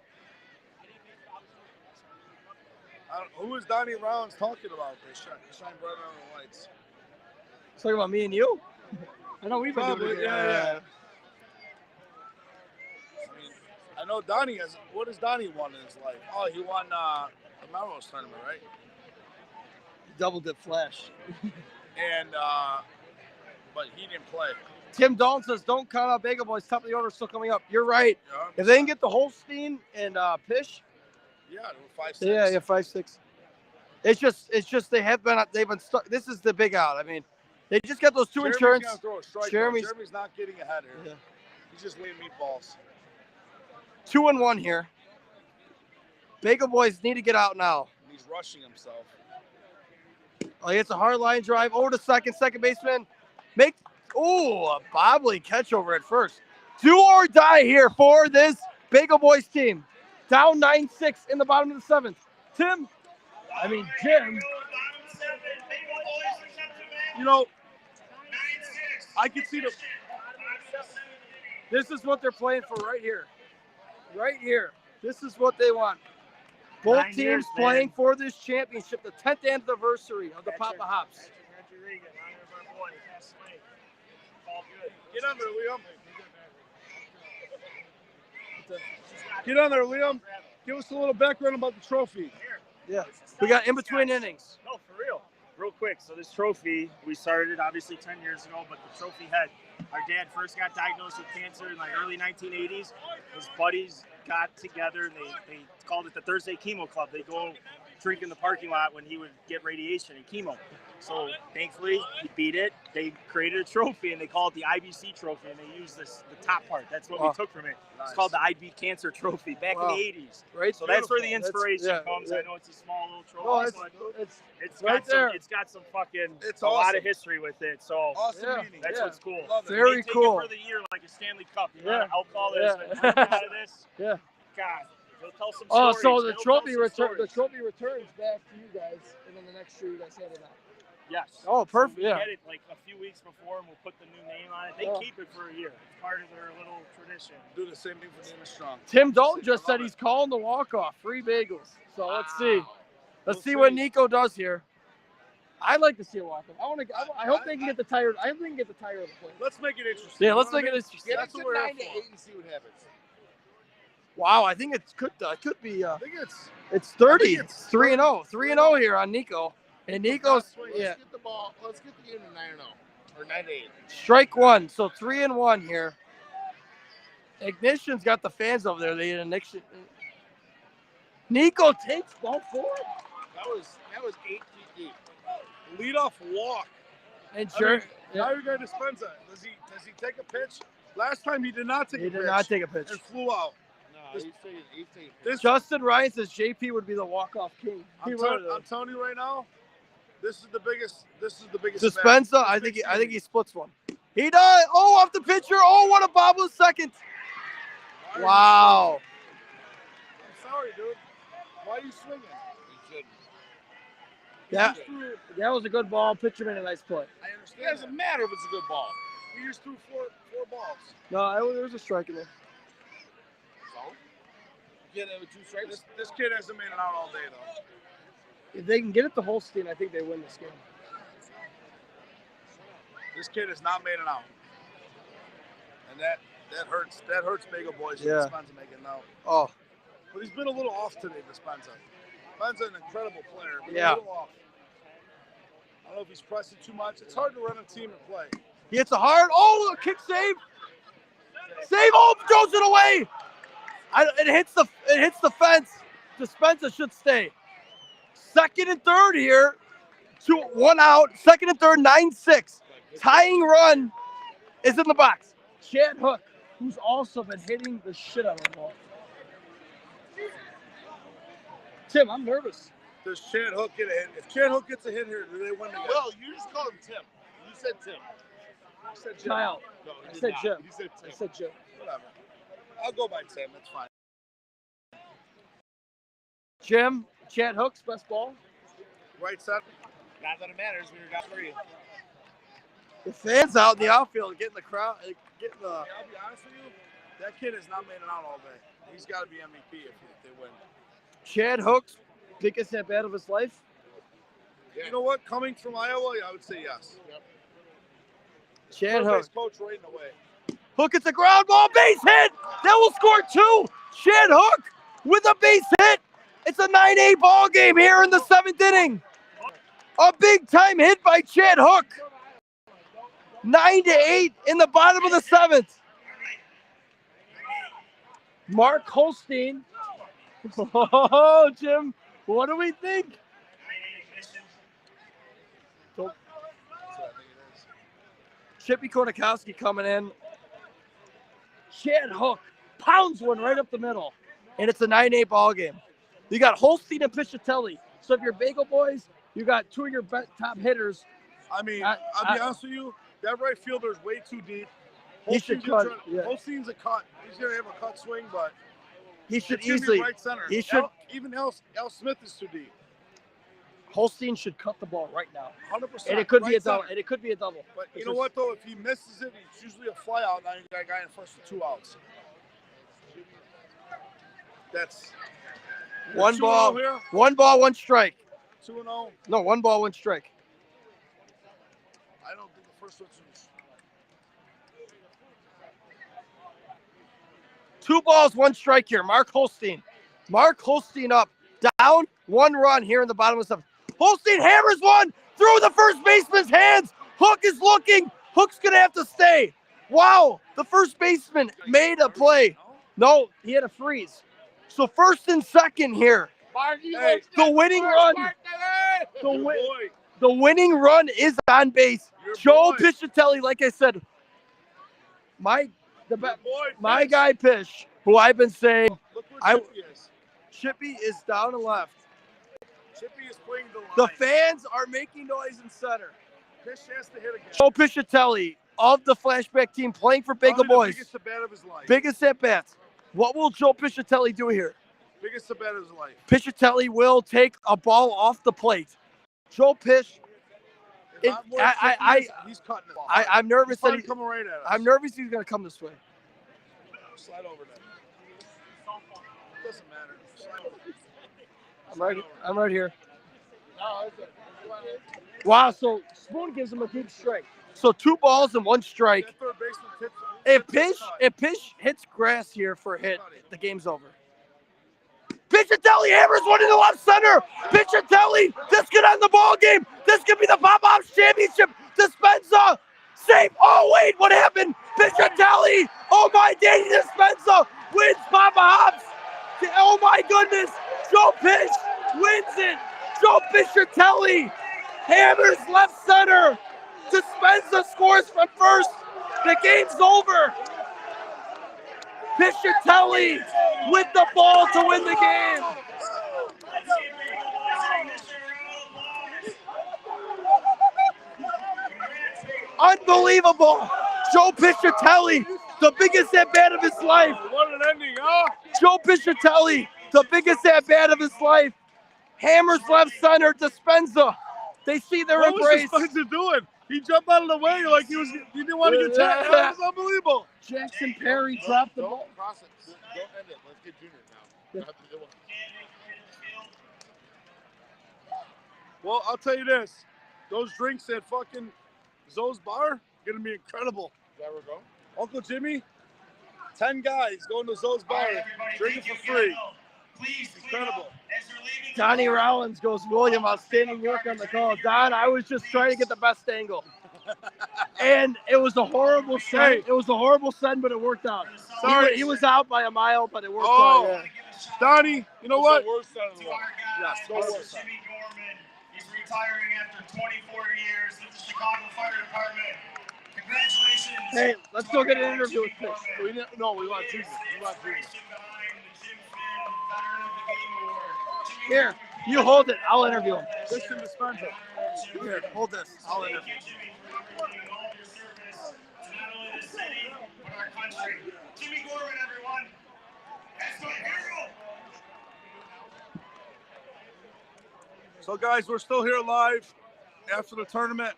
Who is Donnie Rollins talking about? They shine brighter under the lights. He's talking about me and you? I know we've been doing Probably, it. yeah. I mean, I know Donnie has. What has Donnie won in his life? Oh, he won the Melrose tournament, right? Double dip flash. And but he didn't play. Tim Dalton says, don't count out Bagel Boys. Top of the order still coming up. You're right. Yeah. If they can get the Holstein and Pish. Yeah, they were 5-6. Yeah, 5-6. It's just they've been stuck. This is the big out. I mean, they just got those 2 Jeremy's insurance. gonna throw a strike. Jeremy's not getting ahead here. Yeah. He's just laying meatballs. 2-1 here. Bagel Boys need to get out now. He's rushing himself. Oh, it's a hard line drive over to second baseman. A bobbly catch over at first. Do or die here for this Bagel Boys team. Down 9-6 in the bottom of the 7th. Jim. You know, I can see This is what they're playing for right here. Right here. This is what they want. Both 9 teams years, playing man. for this championship, the 10th anniversary of the Papa Hops. Get on there, Liam. Get on there, Liam. Give us a little background about the trophy. Yeah. We got in between innings. No, for real. Real quick. So this trophy, we started obviously 10 years ago, but the trophy had, our dad first got diagnosed with cancer in like early 1980s. His buddies got together and they called it the Thursday Chemo Club. They go drink in the parking lot when he would get radiation and chemo. So thankfully he beat it. They created a trophy and they call it the IBC trophy, and they use the top part. That's what we took from it. Nice. It's called the IB Cancer Trophy back in the 80s. Right. So that's where the Beautiful. inspiration That's- comes. yeah. I know it's a small little trophy, No, but it's got right there. It's got some fucking It's a lot awesome. of history with it. So Awesome Yeah. meeting. that's Yeah. what's cool. Love it. Very They take cool. it for the year like a Stanley Cup. You know, Yeah. the alcohol Yeah. that's been drinking out of this. Yeah. God, they'll tell some Oh, stories. so the They'll trophy tell some stories. returns back to you guys, and then the next year you guys hand it out. Yes. Oh, perfect, So we yeah. get it like a few weeks before, and we'll put the new name on it. They Oh. keep it for a year. It's part of their little tradition. Do the same thing for Nina Strong. Tim Dalton just said he's calling the walk-off. Free bagels. So let's see. Let's We'll see what see. Nico does here. I'd like to see a walk-off. I hope they can get the tire. I hope they can get the tire of the plate. Let's make it interesting. Yeah, let's You know make what it I mean? interesting. Get That's it what to we're here 9 to for. 8 and see what happens. Wow, I think it could be. I think It's 30. I think It's 3-0. 3-0 here on Nico. And Nico's Let's get the ball. Let's get the game to 9-0 or 9-8. strike one. So 3-1 here. Ignition's got the fans over there. They had Ignition. Nico takes ball forward. That was 8 feet deep. leadoff walk. And I sure, mean, now you're going to Dispenza. Does he take a pitch? Last time he did not take he a did pitch. not take a pitch. And flew out. No, This- he's taking. This, Justin Ryan says JP would be the walk-off king. I'm telling you right now, this is the biggest. Dispenza, I think he splits one. He does. Oh, off the pitcher. Oh, what a bobble second. Wow. I'm sorry, dude. Why are you swinging? He shouldn't. That was a good ball. Pitcher made a nice play. I It understand. doesn't matter if it's a good ball. He just threw four balls. No, there was a strike in there. So, you get it with 2 strikes. This kid hasn't made it out all day though. If they can get it to Holstein, I think they win this game. This kid has not made it out, and that hurts. That hurts Bagel Boys. Yeah. Dispenza making it out. Oh, But he's been a little off today, Dispenza. Dispenza an incredible player, but Yeah. a little off. I don't know if he's pressing too much. It's hard to run a team and play. he hits a hard. Oh, a kick save. Save. Oh, throws it away. It hits the fence. Dispenza should stay. Second and third here. 1 out, second and third, 9-6. Tying run is in the box. Chad Hook, who's also been hitting the shit out of the ball. Tim, I'm nervous. Does Chad Hook get a hit? If Chad Hook gets a hit here, do they win the game? Well, you just called him Tim. You said Tim. You said Jim. Kyle. No, I you said did Jim. not. You said Tim. I said Jim. Whatever. I'll go by Tim. That's fine. Jim, Chad Hook's best ball. Right side. Not that it matters when you're down 3. The fans out in the outfield getting the crowd, getting the. I'll be honest with you. That kid has not made it out all day. He's got to be MVP if they win. Chad Hook's biggest at bat of his life. You know what? Coming from Iowa, I would say yes. Chad Third Hook. base coach right in the way. Hook, it's a ground ball, base hit. That will score 2. Chad Hook with a base hit. It's a 9-8 ball game here in the 7th inning. A big time hit by Chad Hook. 9-8 in the bottom of the 7th. Mark Holstein. Oh, Jim, what do we think? Chippy Kornikowski coming in. Chad Hook pounds one right up the middle, and it's a 9-8 ball game. You got Holstein and Piscitelli. So if you're Bagel Boys, you got 2 of your top hitters. I mean, I'll be honest with you. That right fielder is way too deep. He should cut. Yeah. Holstein's a cut. He's gonna have a cut swing, but he should it's gonna easily. be right center. He should. Even Al Smith is too deep. Holstein should cut the ball right now. 100%. And it could be right a double. center. And it could be a double. But you know what though? If he misses it, it's usually a fly out. Now you got a guy in first with 2 outs. That's 1 ball. Here. 1 ball, 1 strike. 2-0. No, 1 ball, 1 strike. I don't think the first one's 2 balls, 1 strike here. Mark Holstein. Mark Holstein up, down, 1 run here in the bottom of the 7th. Holstein hammers one through the first baseman's hands. Hook is looking. Hook's gonna have to stay. Wow, the first baseman made a play. No, he had a freeze. So first and second here. Hey, the winning run. The winning run is on base. Joe Piscitelli, like I said, my guy Pish, who I've been saying, Look where Chippy is. Chippy is down and left. Chippy is playing the line. The fans are making noise in center. Pish has to hit again. Joe Piscitelli of the flashback team playing for Bagel Boys. Biggest at bat of his life. Biggest at bats. What will Joe Piscitelli do here? Biggest at bat of his life. Piscitelli will take a ball off the plate. Joe Pish. He's cutting it. I'm nervous that he's coming right at us. I'm nervous he's going to come this way. Slide over there. Doesn't matter. Slide over. I'm right here. Wow, so Spoon gives him a deep strike. So 2 balls and 1 strike. That third baseman If Pish hits grass here for a hit, the game's over. Piscitelli hammers one into left center. Piscitelli, this could end the ball game. This could be the Pop-Ups Championship. Dispenza, save. Oh, wait, what happened? Piscitelli, oh my, Danny Dispenza wins Pop-Ups. Oh my goodness, Joe Pish wins it. Joe Piscitelli hammers left center. Dispenza scores from first. The game's over. Piscitelli with the ball to win the game. Unbelievable. Joe Piscitelli, the biggest at-bat of his life. What an ending, huh? Joe Piscitelli, the biggest at-bat of his life. Hammers left center, Dispenza. They see their embrace. What was Dispenza doing? He jumped out of the way like he didn't want to get tagged. That was unbelievable. Jackson Perry dropped the ball. Don't cross it. Don't end it. Let's get Junior now. Have to do it. Well, I'll tell you this. Those drinks at fucking Zoe's bar going to be incredible. Is that where we're going? Uncle Jimmy, 10 guys going to Zoe's bar, drinking for free. Please, incredible. Donnie Rollins goes, William, outstanding work on the call. Don, I was just trying to get the best angle. And it was a horrible set. It was a horrible set, but it worked out. Sorry. He was out by a mile, but it worked out. Yeah. Donnie, you know what? The worst side of the wall. Yes, Jimmy Gorman. He's retiring after 24 years with the Chicago Fire Department. Congratulations. Hey, let's go get an interview with Chris. We want Jesus. We want Jesus. Here, you hold it. I'll interview him. Christian Dispenza. Here, hold this. I'll interview him. Jimmy Gorman, everyone. That's my hero. So, guys, we're still here live after the tournament.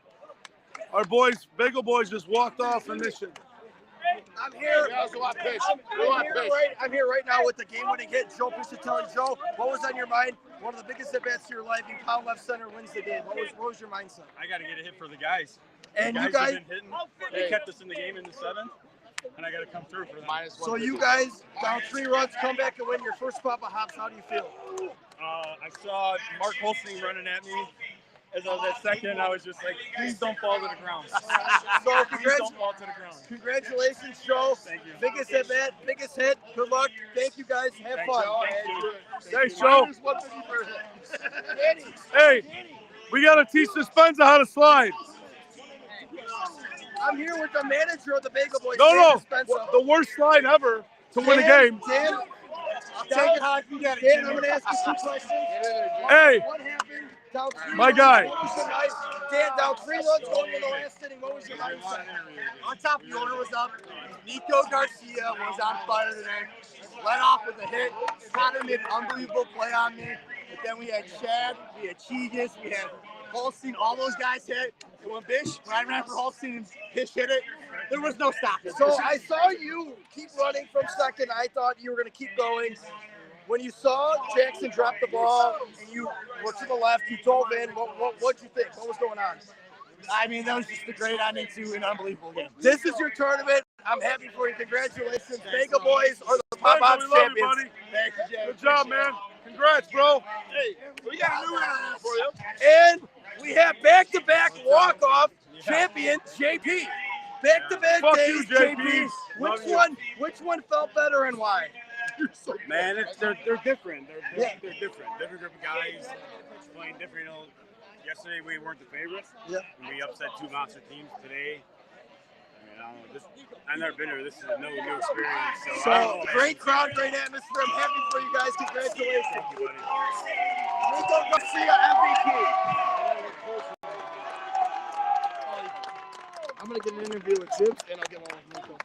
Our boys, Bagel Boys, just walked off in mission. I'm here. I'm here right now with the game-winning hit. Joe Piscitelli. Joe, what was on your mind? One of the biggest at-bats of your life. You pound left center, wins the game. What was your mindset? I got to get a hit for the guys. And the you guys guys, have been hitting. They kept us in the game in the 7th, and I got to come through for them. so you guys down 3 runs, come back and win your first Papa Hops. How do you feel? I saw Mark Holstein running at me as I was at second. I was just like, please don't fall to the ground. So Please don't fall to the ground. congratulations, Joe. Thank you. Biggest at bat, biggest hit. Good luck. Thank you guys. Have fun. Thanks, Joe. Danny, Hey, we got to teach Dispenza how to slide. I'm here with the manager of the Bagel Boys. No. Dan Dispenza. The worst slide ever to win a game. Dan, I'll take it how I can get it. Dan, I'm going to ask you 2 questions. Hey, What happened? Down 3 my runs, guy. what was your night? Dan, down 3 runs going to the last inning. What was your mindset? On top, the order was up. Nico Garcia was on fire today. Led off with a hit. Connor made an unbelievable play on me. But then we had Chad, we had Cheegas, we had Holstein. All those guys hit. And when I ran for Holstein and Bish hit it, there was no stopping. So I saw you keep running from second. I thought you were going to keep going. When you saw Jackson drop the ball and you were to the left, you dove in. What'd you think? What was going on? I mean, that was just a great ending to an unbelievable game. This is your tournament. I'm happy for you. Congratulations. Bagel Boys are the Pop Bagel, Hops we love you, champions. buddy. Thank you, Jay. Good job, man. Congrats, bro. Hey, we got a new interview for you. And we have back-to-back walk-off champion JP. Back-to-back Fuck days, you, JP. Which one felt better and why? Man, they're different. They're different. Different group of guys playing different. You know, yesterday we weren't the favorites. Yeah. And we upset 2 monster teams today. I don't know. I've never been here. This is a new experience. So, I don't know, great crowd, great atmosphere. I'm happy for you guys. Congratulations. Thank you, buddy. Nico Garcia, MVP. I'm going to get an interview with Jim, and I'll get one with Nico.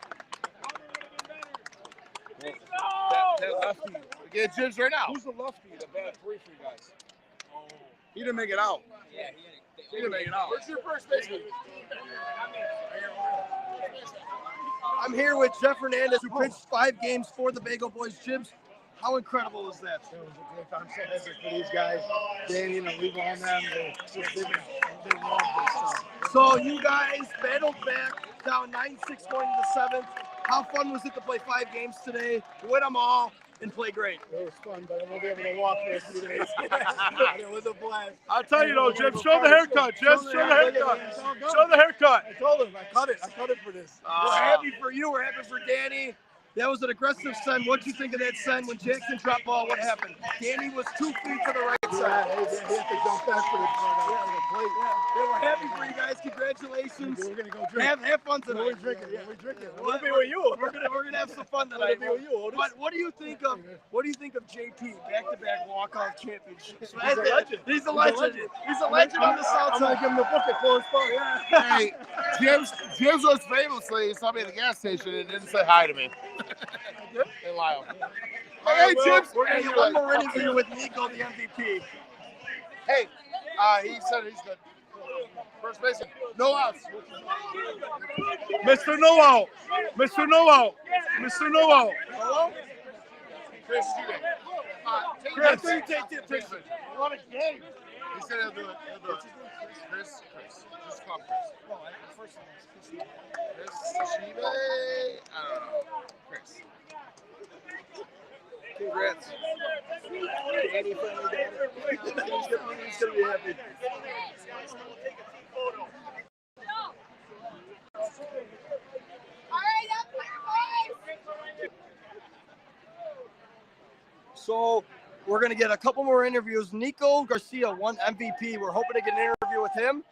That lefty. We get Jibs right now. Who's the lefty that batted 3 for you guys? He didn't make it out. He didn't make it out. Where's your first baseman? I'm here with Jeff Hernandez, who pitched 5 games for the Bagel Boys. Jibs, how incredible is that? It was a great time. So happy for these guys. Dan, we've on them. They love this stuff. So you guys battled back, down 9-6 going to the 7th. How fun was it to play 5 games today, win them all, and play great? It was fun, but I won't be able to walk for a few days. It was a blast. I'll tell you though, Jim, show the haircut, Jim. Show the haircut. Show the haircut. I told him, I cut it for this. We're happy for you. We're happy for Danny. That was an aggressive send. What'd you think of that send when Jackson dropped ball? What happened? Danny was 2 feet to the right side. Yeah, he had to jump back for the plate. They were happy for you guys. Congratulations. We're gonna go drink. Have fun tonight. We're drinking. Yeah, we're drinking. We'll be with you. We're gonna have some fun tonight. We'll be with you, Otis. But what do you think of JP back-to-back walk-off championships? He's a legend. He's a legend. He's a legend on the South I'm gonna Side. give him the book at Forest Park. Hey, Jim's was famously saw me at the gas station and didn't say hi to me. In Lyle. Hey, Jim's. We're gonna get one more interview with Nico, the MVP. Hey, he said he's good. First baseman. No outs. Mr. No Out. Mr. No Out. Mr. No Out. Hello? Chris, Take this. what a game. He said he'll do it. Chris. Just call him Chris. Chris Shibe. I don't know. Chris. Congrats. Danny finally got it. He's gonna be happy. All right, up, boys. So we're going to get a couple more interviews. Nico Garcia won MVP. We're hoping to get an interview with him.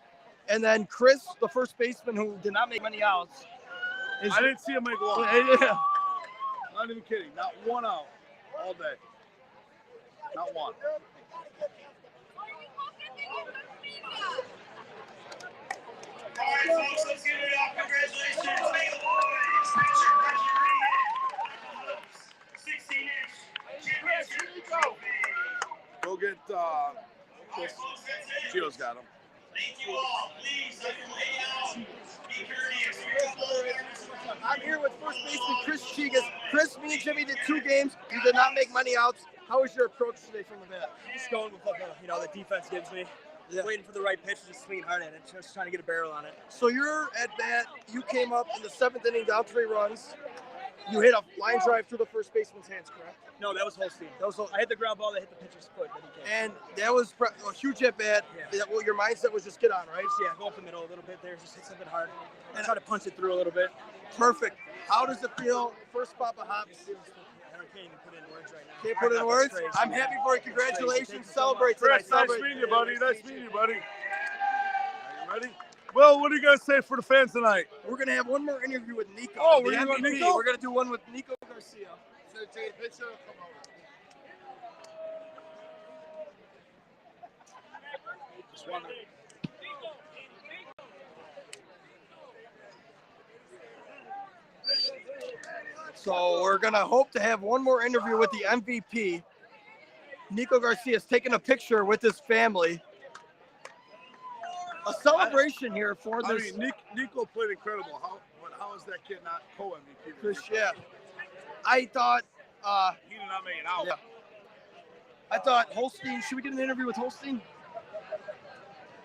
And then Chris, the first baseman who did not make many outs. I didn't see him make one. Yeah. Not even kidding. Not one out all day. Not one. All right, folks, let's give it up. Congratulations, Bagel Boyz. Picture graduated. 16-inch championship trophy. Go get All right, folks, that's it. Gio's got him. Thank you all. Please, lay out. Be courteous. We're all I'm here with first baseman Chris Chigas. Chris, me and Jimmy did 2 games. You did not make many outs. How was your approach today from the bat? Just going with what the defense gives me. Yeah. Waiting for the right pitch, just swinging hard at it, just trying to get a barrel on it. So you're at bat. You came up in the 7th inning, down 3 runs. You hit a line drive through the first baseman's hands, correct? No, that was Holstein. I hit the ground ball that hit the pitcher's foot, but he came. And that was a huge at bat. Yeah. Well, your mindset was just get on, right? Yeah, go up the middle a little bit there, just hit something hard. And try to punch it through a little bit. Perfect. How does it feel? First Papa Hops. I can't even put it in words right now. Can't put it in words? Crazy. I'm happy for you. Congratulations. Crazy. Celebrate Chris, tonight. nice meeting you, buddy. Nice meeting you, buddy. Are you ready? Well, what are you going to say for the fans tonight? We're going to have one more interview with Nico. Oh, the we're doing MVP. Nico? We're going to do one with Nico Garcia. So take a picture. Come over. Just wondering. So we're going to hope to have one more interview with the MVP. Nico Garcia is taking a picture with his family. A celebration here for I this. mean, Nico played incredible. How is that kid not co-MVP? Chris, yeah. I thought, He did not make it out. yeah. I thought Holstein, should we get an interview with Holstein?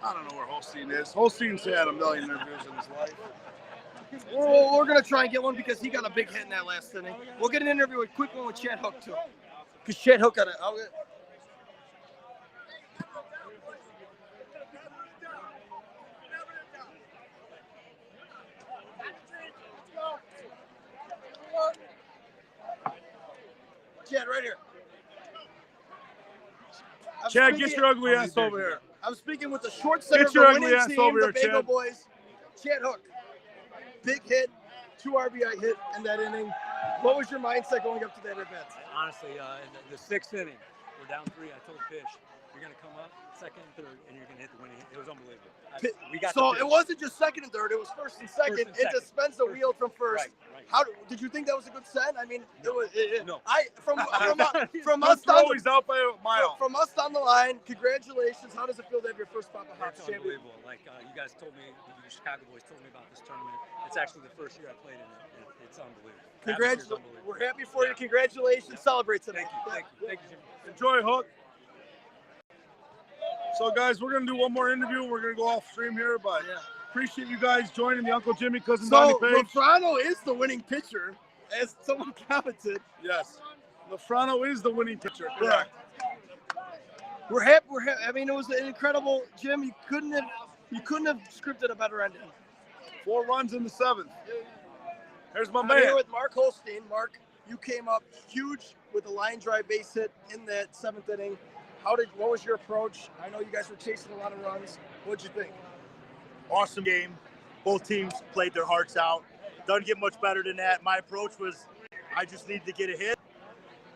I don't know where Holstein is. Holstein's had a million interviews in his life. We're going to try and get one because he got a big hit in that last inning. We'll get an interview with quick one with Chad Hook, too. Because Chad Hook got it. Chad, right here. Chad, get your ugly ass over here. I'm speaking with the short center of Get your the ugly winning ass team, over the here, Bagel Chad. Boyz. Chad Hook. Big hit, 2 RBI hit in that inning. What was your mindset going up to that at-bat? Honestly, in the 6th inning, we're down 3. I told Fish, you're going to come up 2nd and 3rd, and you're going to hit the winning hit. It was unbelievable. So it wasn't just 2nd and 3rd; it was 1st and 2nd. First and It second. dispensed the wheel from 1st. Right. How did you think that was a good set? I mean, No. No. From From us down always out by a mile. from us down the line. Congratulations! How does it feel to have your first Papa Hops It's champion? unbelievable. Like you guys told me, the Chicago boys told me about this tournament. It's actually the first year I played in it. It's unbelievable. The atmosphere's unbelievable. We're happy for you. Congratulations! Celebrate tonight. Thank you, Jimmy. Enjoy, Hook. So, guys, we're going to do one more interview. We're going to go off stream here, but appreciate you guys joining the Uncle Jimmy Cousin Donnie So page. Lafrano is the winning pitcher, as someone commented. Yes. Lafrano is the winning pitcher. Correct. We're happy. I mean, it was an incredible. Jim, you couldn't have scripted a better ending. 4 runs in the 7th. Here's my I'm here man. with Mark Holstein. Mark, you came up huge with a line drive base hit in that 7th inning. What was your approach? I know you guys were chasing a lot of runs. What'd you think? Awesome game. Both teams played their hearts out. Doesn't get much better than that. My approach was I just needed to get a hit.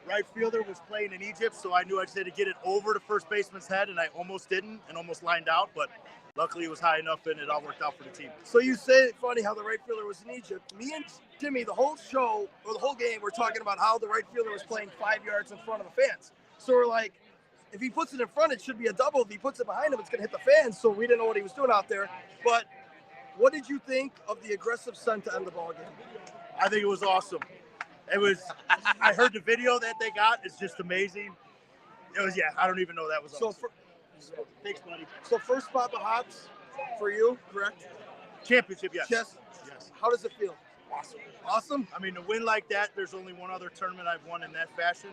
Right fielder was playing in Egypt, so I knew I just had to get it over the first baseman's head, and I almost didn't and almost lined out, but luckily it was high enough and it all worked out for the team. So you say it funny how the right fielder was in Egypt. Me and Jimmy, the whole show, or the whole game, we're talking about how the right fielder was playing 5 yards in front of the fans. So we're like, if he puts it in front, it should be a double. If he puts it behind him, it's going to hit the fans. So we didn't know what he was doing out there. But what did you think of the aggressive send to end the ball game? I think it was awesome. It was, I heard the video that they got. It's just amazing. It was, I don't even know that was awesome. Thanks, buddy. So first Papa Hops for you, correct? Championship, yes. Yes. How does it feel? Awesome. Awesome? I mean, to win like that, there's only one other tournament I've won in that fashion.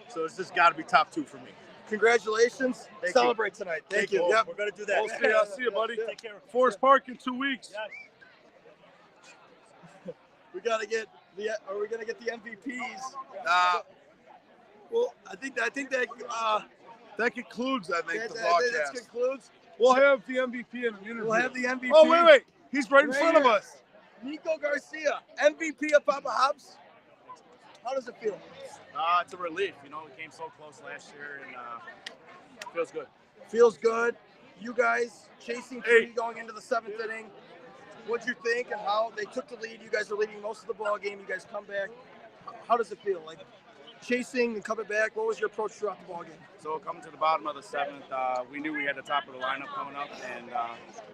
So it's just got to be top 2 for me. Congratulations. Thank Celebrate tonight. Thank you. Yep. We're going to do that. I'll see you, buddy. Take care. Forest Park in 2 weeks. We got to get the. Are we going to get the MVPs? Well, I think that concludes. I think the That broadcast. concludes. We'll have the MVP in an interview. We'll have the MVP. Oh wait, he's right in Right front of here. us. Nico Garcia, MVP of Papa Hobbs. How does it feel? It's a relief. You know, we came so close last year, and feels good. Feels good. You guys chasing 3 going into the 7th inning. What'd you think and how they took the lead? You guys are leading most of the ball game. You guys come back. How does it feel? Like chasing and coming back. What was your approach throughout the ball game? So coming to the bottom of the 7th, we knew we had the top of the lineup coming up, and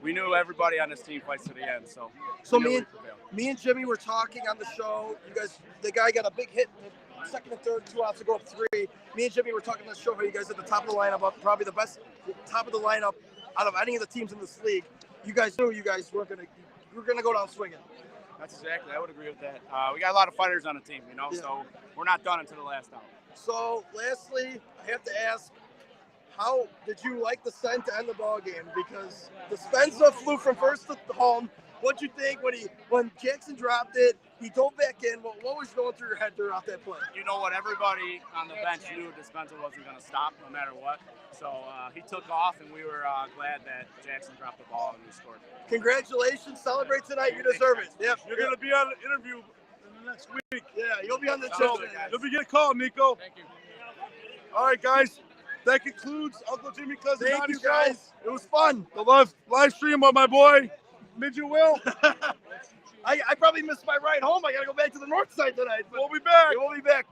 we knew everybody on this team fights to the end. So me and Jimmy were talking on the show. You guys, the guy got a big hit in the 2nd and 3rd, 2 outs to go up 3. Me and Jimmy were talking on the show how you guys at the top of the lineup, probably the best top of the lineup out of any of the teams in this league. You guys knew you guys were gonna go down swinging. That's exactly. I would agree with that. We got a lot of fighters on the team, you know, so we're not done until the last out. So, lastly, I have to ask, how did you like the Sen to end the ball game? Because the Spencer flew from first to home. What'd you think when Jackson dropped it? He dove back in. What was going through your head throughout that play? You know what? Everybody on the bench knew Dispenza wasn't going to stop no matter what. So he took off, and we were glad that Jackson dropped the ball and we scored. Congratulations. Celebrate tonight. You deserve it. Yep. You're going to be on an interview in the next week. Yeah, you'll be on the So, chip. you'll be getting called, Nico. Thank you. All right, guys. That concludes Uncle Jimmy Cousin Thank Donnie you, Show. guys. It was fun. The live stream of my boy, Midget Will. I probably missed my ride home. I got to go back to the north side tonight. But We'll be back. We'll be back.